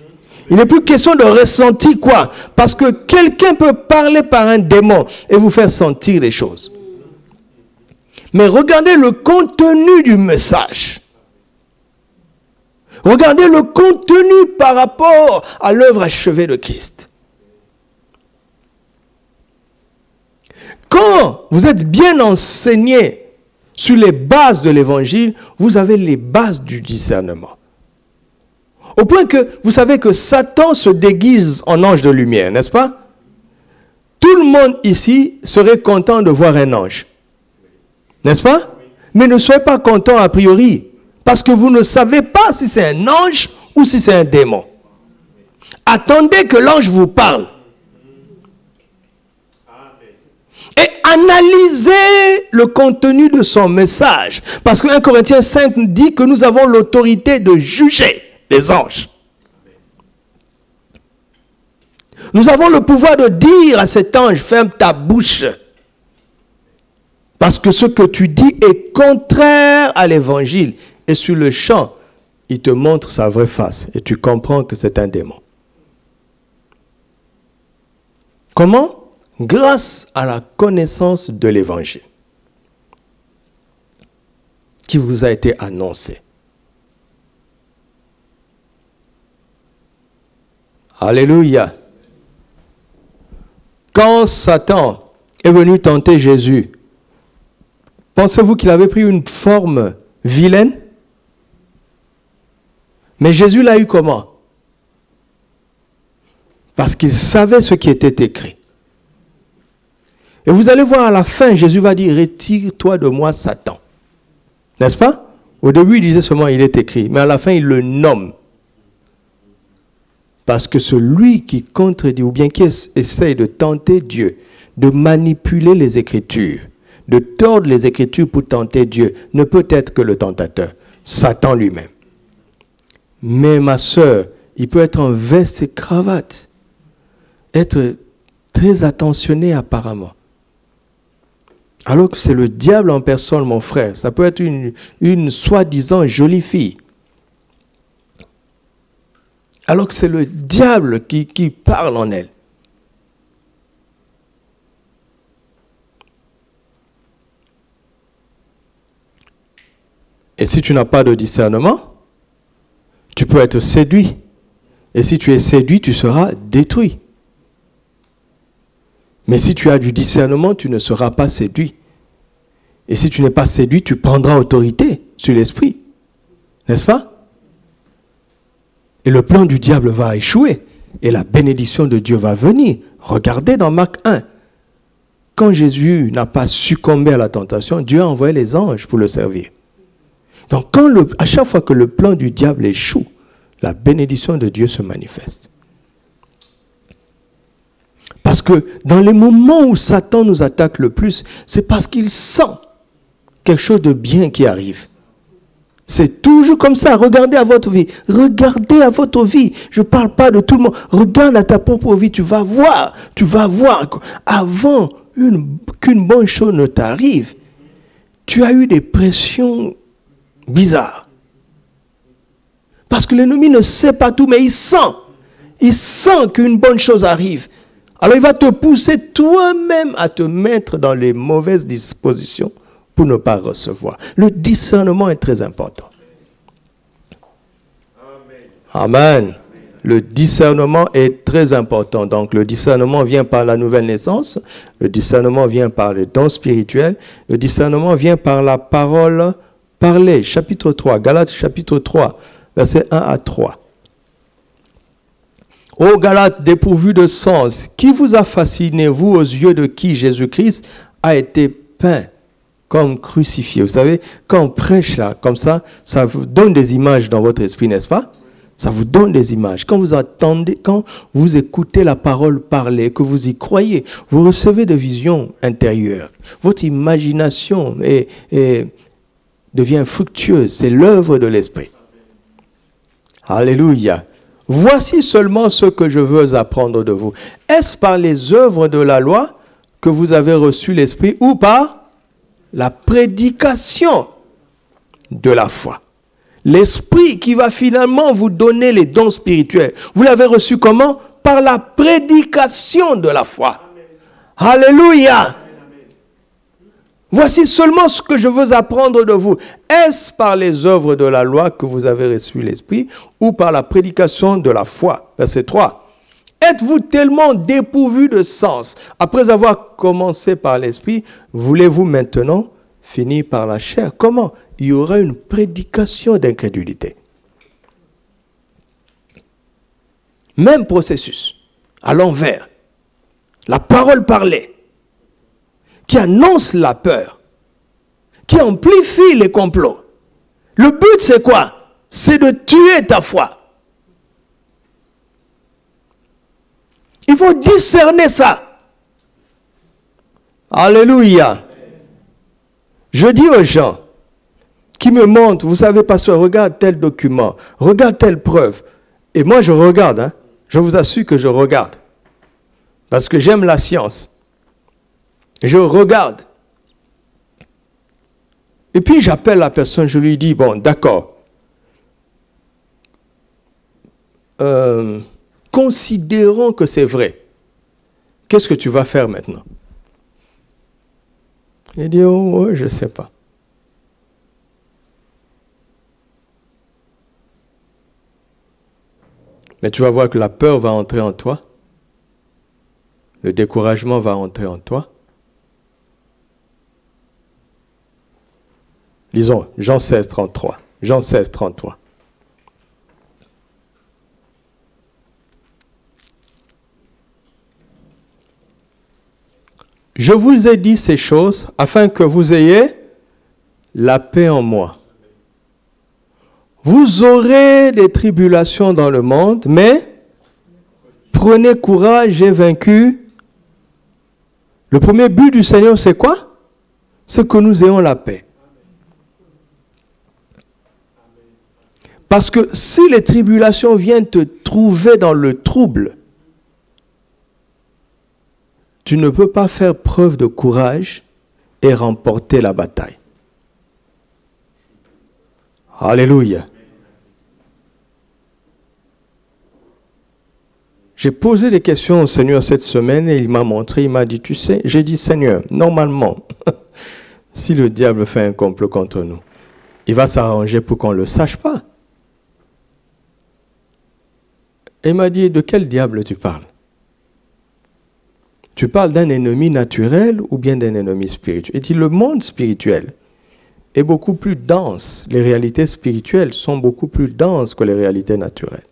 Il n'est plus question de ressenti quoi. Parce que quelqu'un peut parler par un démon et vous faire sentir les choses. Mais regardez le contenu du message. Regardez le contenu par rapport à l'œuvre achevée de Christ. Quand vous êtes bien enseigné sur les bases de l'évangile, vous avez les bases du discernement. Au point que vous savez que Satan se déguise en ange de lumière, n'est-ce pas? Tout le monde ici serait content de voir un ange. N'est-ce pas? Mais ne soyez pas content a priori. Parce que vous ne savez pas si c'est un ange ou si c'est un démon. Attendez que l'ange vous parle. Et analysez le contenu de son message. Parce que 1 Corinthiens 5 nous dit que nous avons l'autorité de juger les anges. Nous avons le pouvoir de dire à cet ange, ferme ta bouche. Parce que ce que tu dis est contraire à l'évangile. Et sur le champ, il te montre sa vraie face. Et tu comprends que c'est un démon. Comment? Grâce à la connaissance de l'évangile qui vous a été annoncé. Alléluia. Quand Satan est venu tenter Jésus, pensez-vous qu'il avait pris une forme vilaine? Mais Jésus l'a eu comment? Parce qu'il savait ce qui était écrit. Et vous allez voir à la fin, Jésus va dire, retire-toi de moi, Satan. N'est-ce pas? Au début, il disait seulement, il est écrit. Mais à la fin, il le nomme. Parce que celui qui contredit, ou bien qui essaye de tenter Dieu, de manipuler les Écritures, de tordre les Écritures pour tenter Dieu, ne peut être que le tentateur, Satan lui-même. Mais ma sœur, il peut être en veste et cravate, être très attentionné apparemment. Alors que c'est le diable en personne, mon frère. Ça peut être une soi-disant jolie fille. Alors que c'est le diable qui parle en elle. Et si tu n'as pas de discernement, tu peux être séduit. Et si tu es séduit, tu seras détruit. Mais si tu as du discernement, tu ne seras pas séduit. Et si tu n'es pas séduit, tu prendras autorité sur l'esprit. N'est-ce pas? Et le plan du diable va échouer. Et la bénédiction de Dieu va venir. Regardez dans Marc 1. Quand Jésus n'a pas succombé à la tentation, Dieu a envoyé les anges pour le servir. Donc à chaque fois que le plan du diable échoue, la bénédiction de Dieu se manifeste. Parce que dans les moments où Satan nous attaque le plus, c'est parce qu'il sent quelque chose de bien qui arrive. C'est toujours comme ça. Regardez à votre vie. Regardez à votre vie. Je ne parle pas de tout le monde. Regarde à ta propre vie. Tu vas voir. Avant qu'une bonne chose ne t'arrive, tu as eu des pressions bizarres. Parce que l'ennemi ne sait pas tout, mais il sent. Il sent qu'une bonne chose arrive. Alors il va te pousser toi-même à te mettre dans les mauvaises dispositions pour ne pas recevoir. Le discernement est très important. Amen. Le discernement est très important. Donc le discernement vient par la nouvelle naissance. Le discernement vient par les dons spirituels. Le discernement vient par la parole parlée. Chapitre 3, Galates chapitre 3, versets 1 à 3. Ô Galates, dépourvus de sens, qui vous a fasciné, vous, aux yeux de qui Jésus-Christ a été peint comme crucifié? Vous savez, quand on prêche là, comme ça vous donne des images dans votre esprit, n'est-ce pas? Ça vous donne des images. Quand vous écoutez la parole parler, que vous y croyez, vous recevez des visions intérieures. Votre imagination devient fructueuse. C'est l'œuvre de l'esprit. Alléluia. Voici seulement ce que je veux apprendre de vous. Est-ce par les œuvres de la loi que vous avez reçu l'esprit ou par la prédication de la foi? L'esprit qui va finalement vous donner les dons spirituels. Vous l'avez reçu comment? Par la prédication de la foi. Amen. Alléluia. Voici seulement ce que je veux apprendre de vous. Est-ce par les œuvres de la loi que vous avez reçu l'esprit ou par la prédication de la foi? Verset 3. Êtes-vous tellement dépourvu de sens? Après avoir commencé par l'esprit, voulez-vous maintenant finir par la chair? Comment? Il y aura une prédication d'incrédulité. Même processus, à l'envers. La parole parlée, qui annonce la peur, qui amplifie les complots. Le but, c'est quoi? C'est de tuer ta foi. Il faut discerner ça. Alléluia. Je dis aux gens qui me montrent, vous savez, pasteur, regarde tel document, regarde telle preuve. Et moi, je regarde, hein. Je vous assure que je regarde. Parce que j'aime la science. Je regarde. Et puis, j'appelle la personne, je lui dis, bon, d'accord. Considérons que c'est vrai. Qu'est-ce que tu vas faire maintenant? Il dit, oh, je ne sais pas. Mais tu vas voir que la peur va entrer en toi. Le découragement va entrer en toi. Lisons Jean 16, 33. Jean 16, 33. Je vous ai dit ces choses afin que vous ayez la paix en moi. Vous aurez des tribulations dans le monde, mais prenez courage, j'ai vaincu. Le premier but du Seigneur, c'est quoi? C'est que nous ayons la paix. Parce que si les tribulations viennent te trouver dans le trouble, tu ne peux pas faire preuve de courage et remporter la bataille. Alléluia. J'ai posé des questions au Seigneur cette semaine et il m'a montré, il m'a dit, tu sais, j'ai dit, Seigneur, normalement, si le diable fait un complot contre nous, il va s'arranger pour qu'on ne le sache pas. Et il m'a dit, de quel diable tu parles? Tu parles d'un ennemi naturel ou bien d'un ennemi spirituel? Il dit, le monde spirituel est beaucoup plus dense. Les réalités spirituelles sont beaucoup plus denses que les réalités naturelles.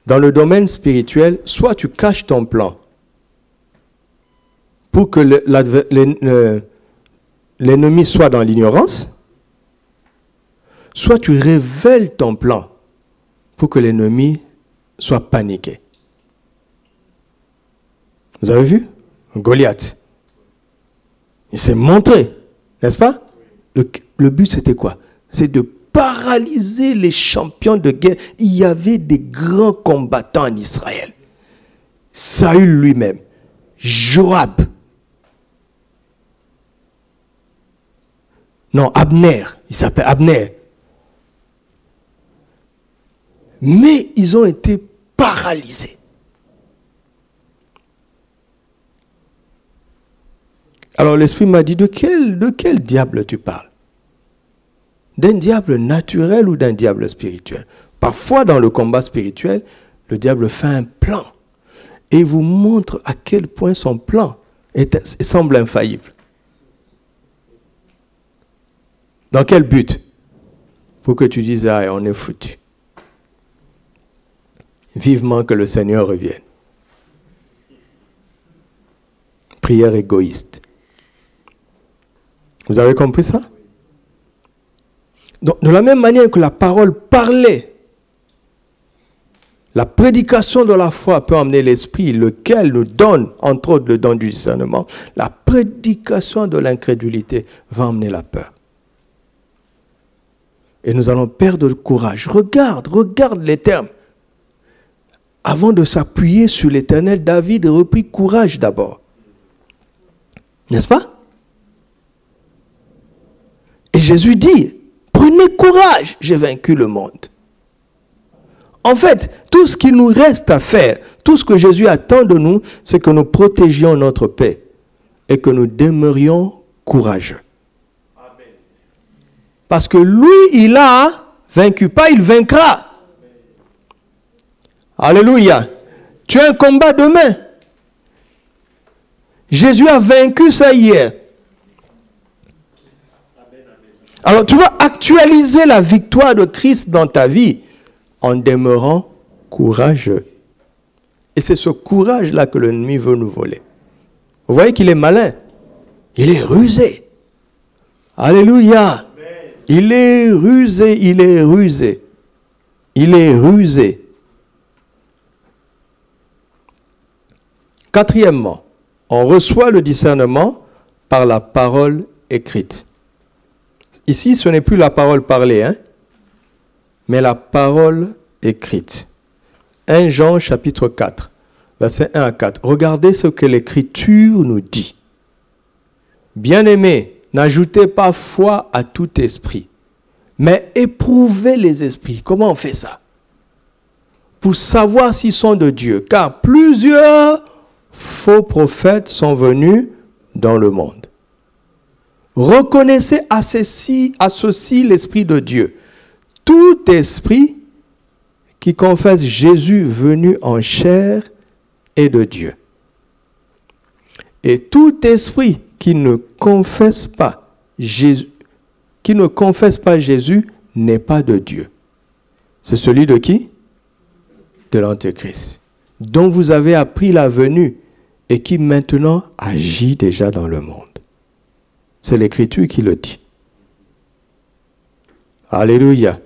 Dans le domaine spirituel, soit tu caches ton plan pour que l'ennemi soit dans l'ignorance, soit tu révèles ton plan pour que l'ennemi soit paniqué. Vous avez vu? Goliath. Il s'est montré, n'est-ce pas? Le but, c'était quoi? C'est de paralyser les champions de guerre. Il y avait des grands combattants en Israël. Saül lui-même, Joab, non, Abner, il s'appelle Abner. Mais ils ont été paralysés. Alors l'Esprit m'a dit, de quel diable tu parles? D'un diable naturel ou d'un diable spirituel? Parfois, dans le combat spirituel, le diable fait un plan et vous montre à quel point son plan semble infaillible. Dans quel but? Pour que tu dises, ah, on est foutu. Vivement que le Seigneur revienne. Prière égoïste. Vous avez compris ça? Donc, de la même manière que la parole parlait, la prédication de la foi peut emmener l'esprit, lequel nous donne, entre autres, le don du discernement. La prédication de l'incrédulité va emmener la peur. Et nous allons perdre le courage. Regarde les termes. Avant de s'appuyer sur l'Éternel, David reprit courage d'abord. N'est-ce pas? Et Jésus dit, prenez courage, j'ai vaincu le monde. En fait, tout ce qu'il nous reste à faire, tout ce que Jésus attend de nous, c'est que nous protégions notre paix et que nous demeurions courageux. Amen. Parce que lui, il a vaincu, pas il vaincra. Alléluia. Tu as un combat demain. Jésus a vaincu ça hier. Alors tu vas actualiser la victoire de Christ dans ta vie en demeurant courageux. Et c'est ce courage-là que l'ennemi veut nous voler. Vous voyez qu'il est malin. Il est rusé. Alléluia. Il est rusé, il est rusé. Il est rusé. Quatrièmement, on reçoit le discernement par la parole écrite. Ici, ce n'est plus la parole parlée, hein, mais la parole écrite. 1 Jean chapitre 4, versets 1 à 4. Regardez ce que l'Écriture nous dit. Bien-aimés, n'ajoutez pas foi à tout esprit, mais éprouvez les esprits. Comment on fait ça? Pour savoir s'ils sont de Dieu, car plusieurs faux prophètes sont venus dans le monde. Reconnaissez à ceci l'Esprit de Dieu. Tout esprit qui confesse Jésus venu en chair est de Dieu. Et tout esprit qui ne confesse pas Jésus n'est pas de Dieu. C'est celui de qui? De l'Antéchrist, dont vous avez appris la venue et qui maintenant agit déjà dans le monde. C'est l'Écriture qui le dit. Alléluia.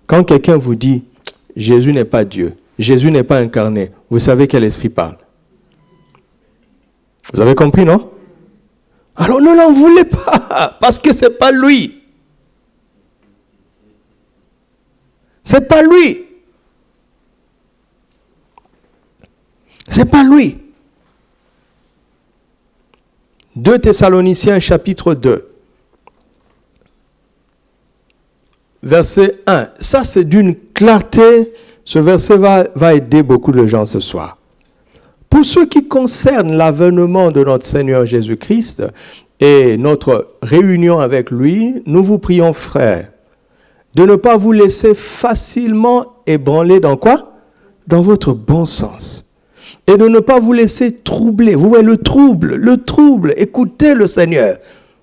Quand quelqu'un vous dit « Jésus n'est pas Dieu, Jésus n'est pas incarné », vous savez quel esprit parle. Vous avez compris, non? Alors ne l'en voulez pas, parce que ce n'est pas lui. Ce n'est pas lui. C'est pas lui. 2 Thessaloniciens chapitre 2. Verset 1. Ça c'est d'une clarté. Ce verset va aider beaucoup de gens ce soir. Pour ce qui concerne l'avènement de notre Seigneur Jésus-Christ et notre réunion avec lui, nous vous prions, frères, de ne pas vous laisser facilement ébranler dans quoi? Dans votre bon sens. Et de ne pas vous laisser troubler. Vous voyez le trouble. Écoutez le Seigneur.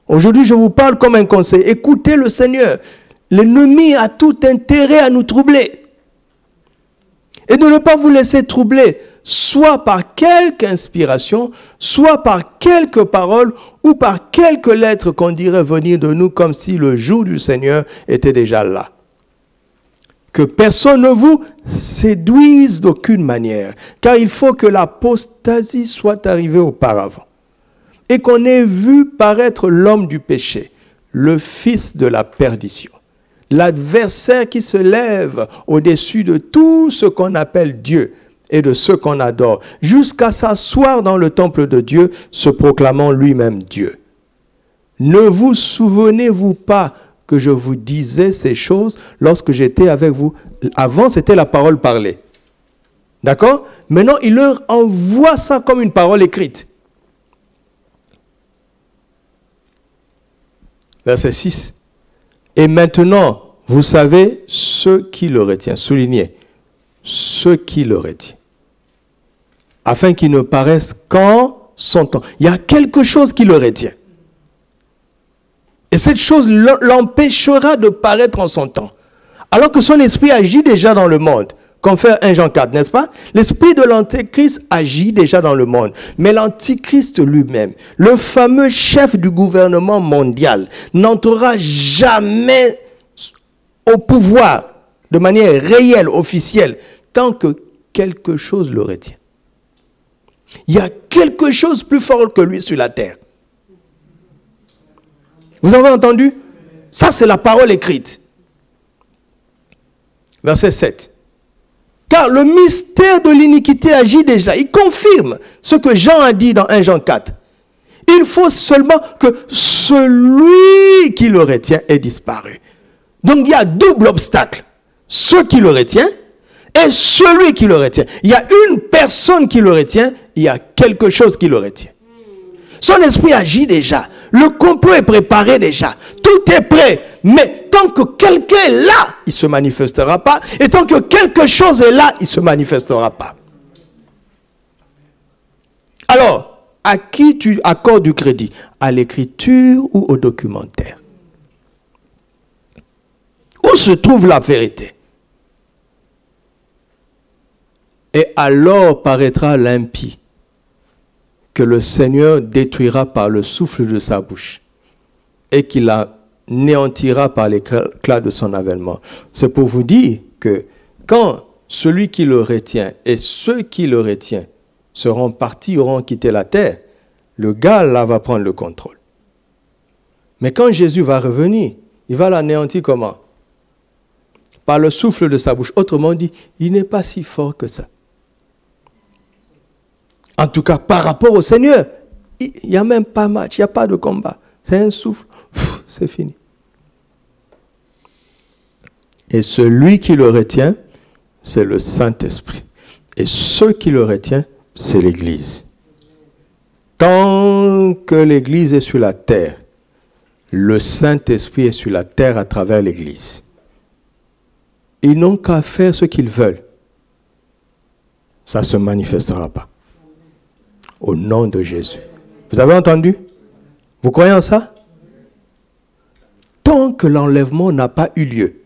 Aujourd'hui, je vous parle comme un conseil. Écoutez le Seigneur. L'ennemi a tout intérêt à nous troubler. Et de ne pas vous laisser troubler, soit par quelque inspiration, soit par quelques paroles, ou par quelques lettres qu'on dirait venir de nous comme si le jour du Seigneur était déjà là. Que personne ne vous séduise d'aucune manière, car il faut que l'apostasie soit arrivée auparavant, et qu'on ait vu paraître l'homme du péché, le fils de la perdition, l'adversaire qui se lève au-dessus de tout ce qu'on appelle Dieu et de ce qu'on adore, jusqu'à s'asseoir dans le temple de Dieu, se proclamant lui-même Dieu. Ne vous souvenez-vous pas que je vous disais ces choses lorsque j'étais avec vous? Avant, c'était la parole parlée. D'accord? Maintenant, il leur envoie ça comme une parole écrite. Verset 6. Et maintenant, vous savez ce qui le retient. Soulignez. Ce qui le retient. Afin qu'il ne paraisse qu'en son temps. Il y a quelque chose qui le retient. Et cette chose l'empêchera de paraître en son temps. Alors que son esprit agit déjà dans le monde. Confère 1 Jean 4, n'est-ce pas? L'esprit de l'Antéchrist agit déjà dans le monde. Mais l'Antichrist lui-même, le fameux chef du gouvernement mondial, n'entrera jamais au pouvoir de manière réelle, officielle, tant que quelque chose le retient. Il y a quelque chose plus fort que lui sur la terre. Vous avez entendu? Ça, c'est la parole écrite. Verset 7. Car le mystère de l'iniquité agit déjà. Il confirme ce que Jean a dit dans 1 Jean 4. Il faut seulement que celui qui le retient ait disparu. Donc, il y a double obstacle. Ceux qui le retient et celui qui le retient. Il y a une personne qui le retient, il y a quelque chose qui le retient. Son esprit agit déjà. Le complot est préparé déjà. Tout est prêt. Mais tant que quelqu'un est là, il ne se manifestera pas. Et tant que quelque chose est là, il ne se manifestera pas. Alors, à qui tu accordes du crédit? À l'écriture ou au documentaire? Où se trouve la vérité? Et alors paraîtra l'impie, que le Seigneur détruira par le souffle de sa bouche, et qu'il néantira par l'éclat de son avènement. C'est pour vous dire que quand celui qui le retient et ceux qui le retiennent seront partis, auront quitté la terre, le gars là va prendre le contrôle. Mais quand Jésus va revenir, il va l'anéantir comment? Par le souffle de sa bouche. Autrement dit, il n'est pas si fort que ça. En tout cas, par rapport au Seigneur, il n'y a même pas match, il n'y a pas de combat. C'est un souffle, c'est fini. Et celui qui le retient, c'est le Saint-Esprit. Et ceux qui le retiennent, c'est l'Église. Tant que l'Église est sur la terre, le Saint-Esprit est sur la terre à travers l'Église. Ils n'ont qu'à faire ce qu'ils veulent. Ça ne se manifestera pas. Au nom de Jésus. Vous avez entendu? Vous croyez en ça? Tant que l'enlèvement n'a pas eu lieu.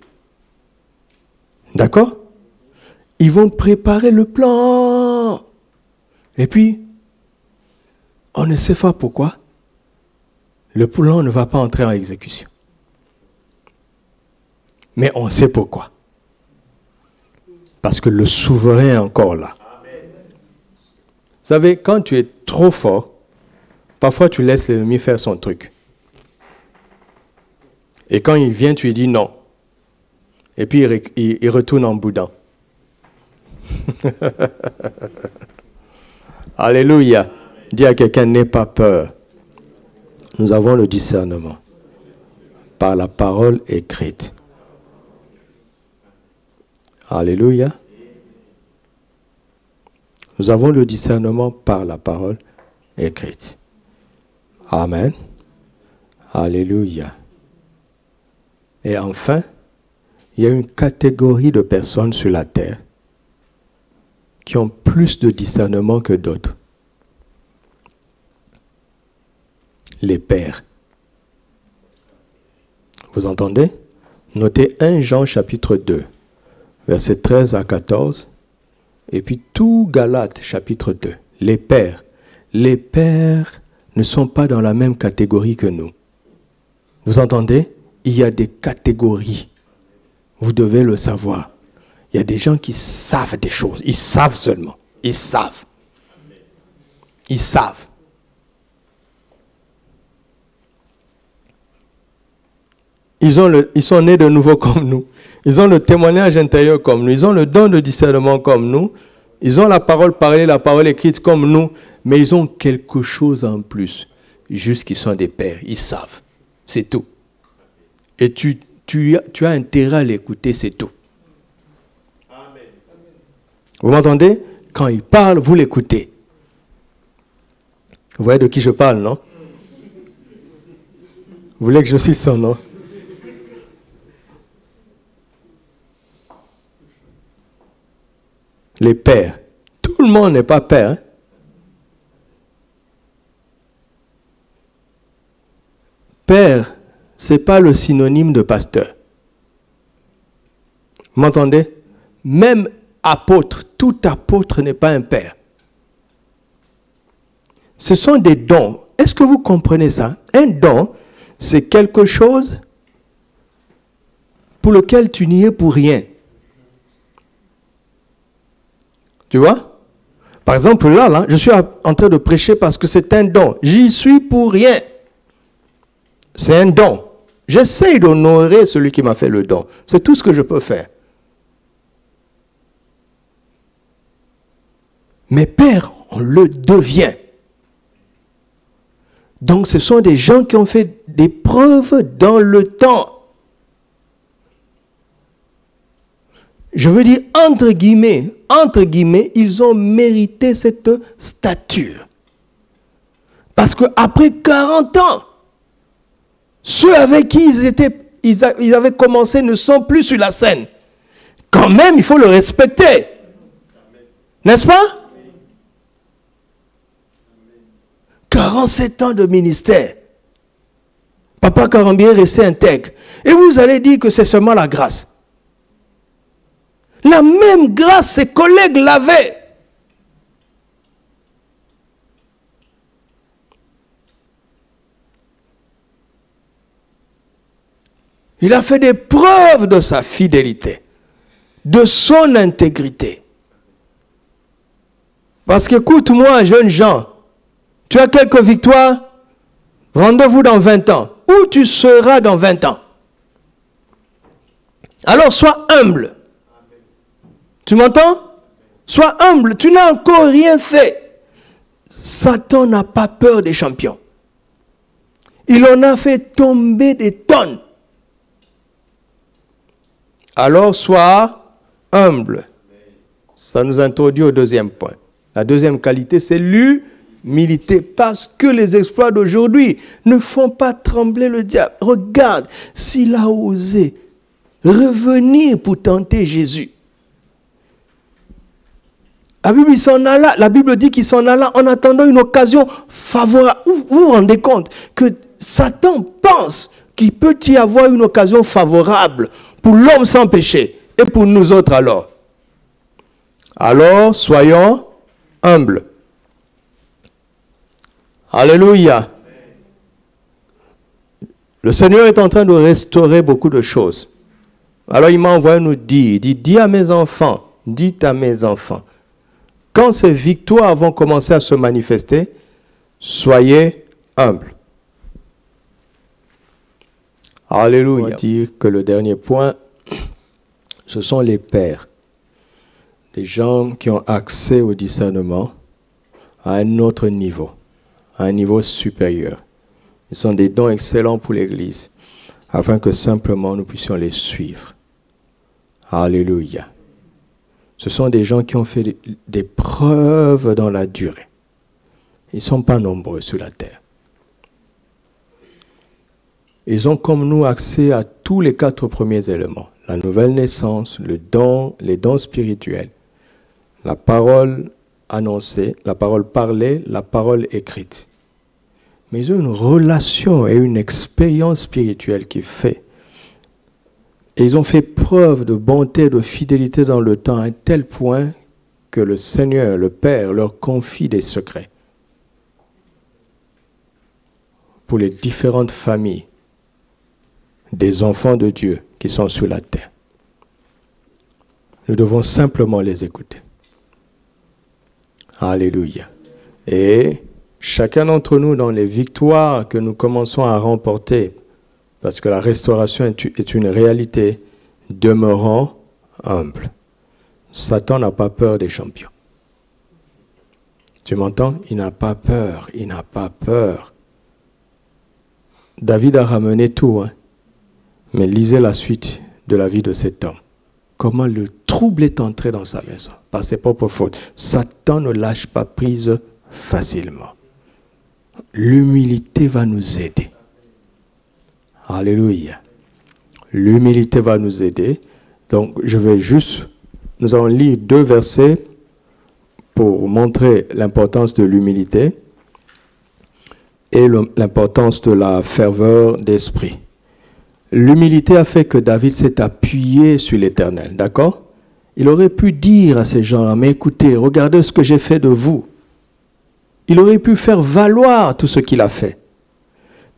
D'accord? Ils vont préparer le plan. Et puis, on ne sait pas pourquoi. Le plan ne va pas entrer en exécution. Mais on sait pourquoi. Parce que le souverain est encore là. Vous savez, quand tu es trop fort, parfois tu laisses l'ennemi faire son truc. Et quand il vient, tu lui dis non. Et puis il retourne en boudin. Alléluia. Dis à quelqu'un, n'aie pas peur. Nous avons le discernement par la parole écrite. Alléluia. Nous avons le discernement par la parole écrite. Amen. Alléluia. Et enfin, il y a une catégorie de personnes sur la terre qui ont plus de discernement que d'autres. Les pères. Vous entendez? Notez 1 Jean chapitre 2, versets 13 à 14, et puis tout Galates chapitre 2. Les pères. Les pères ne sont pas dans la même catégorie que nous. Vous entendez? Il y a des catégories. Vous devez le savoir. Il y a des gens qui savent des choses. Ils savent seulement. Ils savent. Ils savent. Ils sont nés de nouveau comme nous. Ils ont le témoignage intérieur comme nous. Ils ont le don de discernement comme nous. Ils ont la parole parlée, la parole écrite comme nous. Mais ils ont quelque chose en plus. Juste qu'ils sont des pères. Ils savent. C'est tout. Et tu as intérêt à l'écouter, c'est tout. Amen. Vous m'entendez? Quand il parle, vous l'écoutez. Vous voyez de qui je parle, non? Vous voulez que je cite son nom? Les pères. Tout le monde n'est pas père. Hein? Père, ce n'est pas le synonyme de pasteur. Vous m'entendez? Même apôtre, tout apôtre n'est pas un père. Ce sont des dons. Est-ce que vous comprenez ça? Un don, c'est quelque chose pour lequel tu n'y es pour rien. Tu vois? Par exemple, là, je suis en train de prêcher parce que c'est un don. J'y suis pour rien. C'est un don. J'essaye d'honorer celui qui m'a fait le don. C'est tout ce que je peux faire. Mais père, on le devient. Donc ce sont des gens qui ont fait des preuves dans le temps. Je veux dire, entre guillemets, ils ont mérité cette stature. Parce qu'après 40 ans, ceux avec qui ils avaient commencé ne sont plus sur la scène. Quand même, il faut le respecter. N'est-ce pas? 47 ans de ministère. Papa Karambier est resté intègre. Et vous allez dire que c'est seulement la grâce. La même grâce, ses collègues l'avaient. Il a fait des preuves de sa fidélité, de son intégrité. Parce qu'écoute-moi, jeunes gens, tu as quelques victoires, rendez-vous dans 20 ans. Où tu seras dans 20 ans? Alors sois humble. Tu m'entends? Sois humble, tu n'as encore rien fait. Satan n'a pas peur des champions. Il en a fait tomber des tonnes. Alors sois humble. Ça nous introduit au deuxième point. La deuxième qualité, c'est l'humilité. Parce que les exploits d'aujourd'hui ne font pas trembler le diable. Regarde, s'il a osé revenir pour tenter Jésus. La Bible dit qu'il s'en alla en attendant une occasion favorable. Vous vous rendez compte que Satan pense qu'il peut y avoir une occasion favorable pour l'homme sans péché et pour nous autres alors. Alors, soyons humbles. Alléluia. Le Seigneur est en train de restaurer beaucoup de choses. Alors il m'a envoyé nous dire, il dit, dis à mes enfants, dites à mes enfants, quand ces victoires vont commencer à se manifester, soyez humbles. Alléluia. On va dire que le dernier point, ce sont les pères. Des gens qui ont accès au discernement à un autre niveau, à un niveau supérieur. Ils sont des dons excellents pour l'Église, afin que simplement nous puissions les suivre. Alléluia. Ce sont des gens qui ont fait des preuves dans la durée. Ils ne sont pas nombreux sur la terre. Ils ont comme nous accès à tous les 4 premiers éléments. La nouvelle naissance, les dons spirituels, la parole annoncée, la parole parlée, la parole écrite. Mais ils ont une relation et une expérience spirituelle qui fait. Et ils ont fait preuve de bonté, de fidélité dans le temps, à un tel point que le Seigneur, le Père, leur confie des secrets pour les différentes familles des enfants de Dieu qui sont sur la terre. Nous devons simplement les écouter. Alléluia. Et chacun d'entre nous, dans les victoires que nous commençons à remporter, parce que la restauration est une réalité, demeurons humbles. Satan n'a pas peur des champions. Tu m'entends? Il n'a pas peur, il n'a pas peur. David a ramené tout, hein? Mais lisez la suite de la vie de cet homme. Comment le trouble est entré dans sa maison, par ses propres fautes. Satan ne lâche pas prise facilement. L'humilité va nous aider. Alléluia. L'humilité va nous aider. Donc, nous allons lire 2 versets pour montrer l'importance de l'humilité et l'importance de la ferveur d'esprit. L'humilité a fait que David s'est appuyé sur l'Éternel, d'accord? Il aurait pu dire à ces gens-là, mais écoutez, regardez ce que j'ai fait de vous. Il aurait pu faire valoir tout ce qu'il a fait.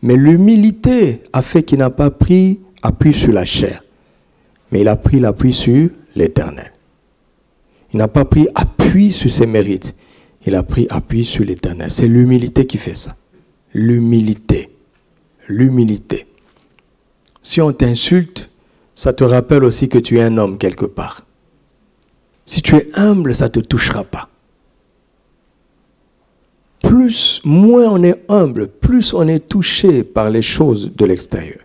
Mais l'humilité a fait qu'il n'a pas pris appui sur la chair, mais il a pris l'appui sur l'Éternel. Il n'a pas pris appui sur ses mérites, il a pris appui sur l'Éternel. C'est l'humilité qui fait ça. L'humilité. L'humilité. Si on t'insulte, ça te rappelle aussi que tu es un homme quelque part. Si tu es humble, ça ne te touchera pas. Moins on est humble, plus on est touché par les choses de l'extérieur.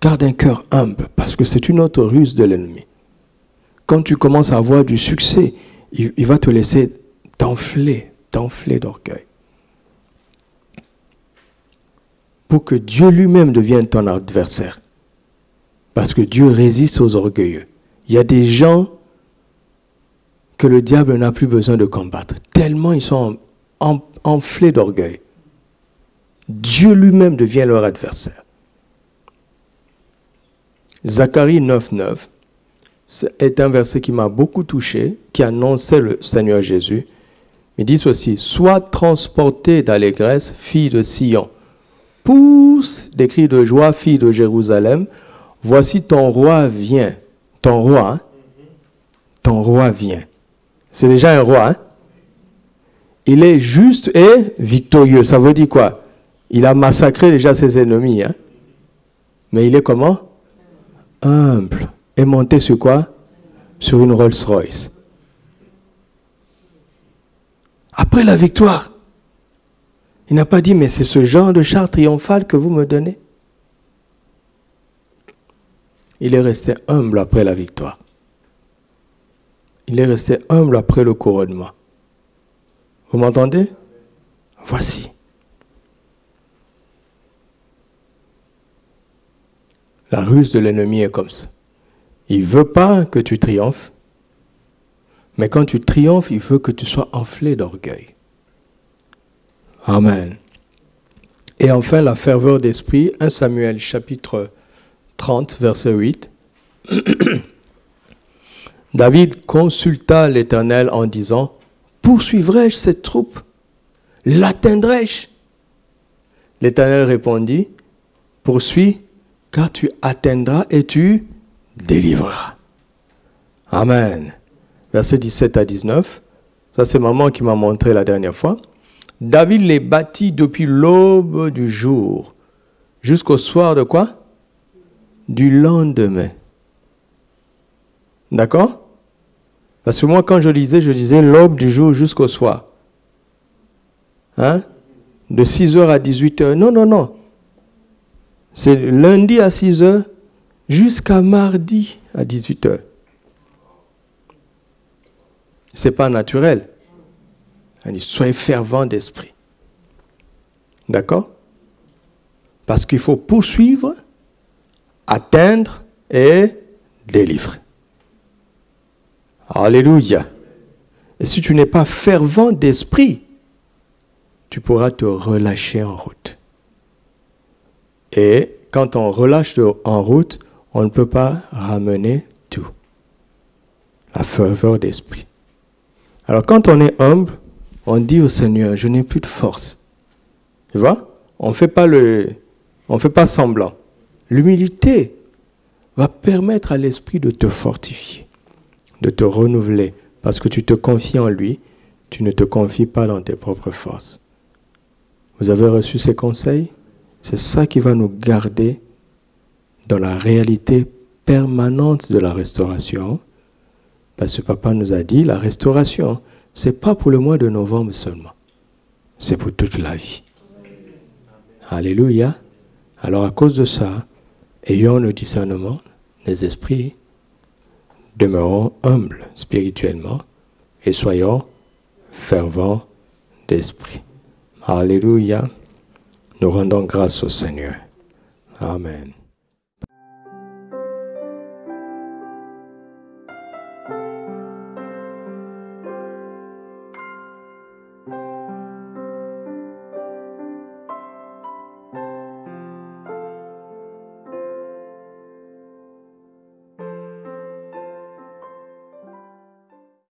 Garde un cœur humble, parce que c'est une autre ruse de l'ennemi. Quand tu commences à avoir du succès, il va te laisser t'enfler d'orgueil. Pour que Dieu lui-même devienne ton adversaire. Parce que Dieu résiste aux orgueilleux. Il y a des gens que le diable n'a plus besoin de combattre, tellement ils sont enflés d'orgueil. Dieu lui-même devient leur adversaire. Zacharie 9:9 est un verset qui m'a beaucoup touché, qui annonçait le Seigneur Jésus. Il dit ceci: sois transportée d'allégresse, fille de Sion. pousse des cris de joie, fille de Jérusalem. Voici ton roi vient. Ton roi, hein? Ton roi vient. C'est déjà un roi, hein? Il est juste et victorieux. Ça veut dire quoi? Il a massacré déjà ses ennemis, hein? Mais il est comment? Humble. Et monté sur quoi? Sur une Rolls-Royce. Après la victoire, il n'a pas dit, mais c'est ce genre de char triomphal que vous me donnez. Il est resté humble après la victoire. Il est resté humble après le couronnement. Vous m'entendez? Voici. La ruse de l'ennemi est comme ça. Il ne veut pas que tu triomphes, mais quand tu triomphes, il veut que tu sois enflé d'orgueil. Amen. Et enfin, la ferveur d'esprit, 1 Samuel chapitre 30, verset 8. David consulta l'Éternel en disant, « Poursuivrai-je cette troupe? L'atteindrai-je » L'Éternel répondit, « Poursuis, car tu atteindras et tu délivreras. » Amen. Versets 17 à 19. Ça, c'est maman qui m'a montré la dernière fois. David les bâtit depuis l'aube du jour jusqu'au soir de quoi? Du lendemain. D'accord? Parce que moi, quand je disais l'aube du jour jusqu'au soir. Hein? De 6h à 18h. Non, non, non. C'est lundi à 6h jusqu'à mardi à 18h. Ce n'est pas naturel. On dit, soyez fervents d'esprit. D'accord? Parce qu'il faut poursuivre, atteindre et délivrer. Alléluia. Et si tu n'es pas fervent d'esprit, tu pourras te relâcher en route. Et quand on relâche en route, on ne peut pas ramener tout. La ferveur d'esprit. Alors quand on est humble, on dit au Seigneur, je n'ai plus de force. Tu vois? On ne fait pas semblant. L'humilité va permettre à l'esprit de te fortifier, de te renouveler, parce que tu te confies en lui, tu ne te confies pas dans tes propres forces. Vous avez reçu ces conseils? C'est ça qui va nous garder dans la réalité permanente de la restauration. Parce que papa nous a dit, la restauration, ce n'est pas pour le mois de novembre seulement. C'est pour toute la vie. Alléluia. Alors à cause de ça, ayons le discernement, les esprits, demeurons humbles spirituellement et soyons fervents d'esprit. Alléluia. Nous rendons grâce au Seigneur. Amen.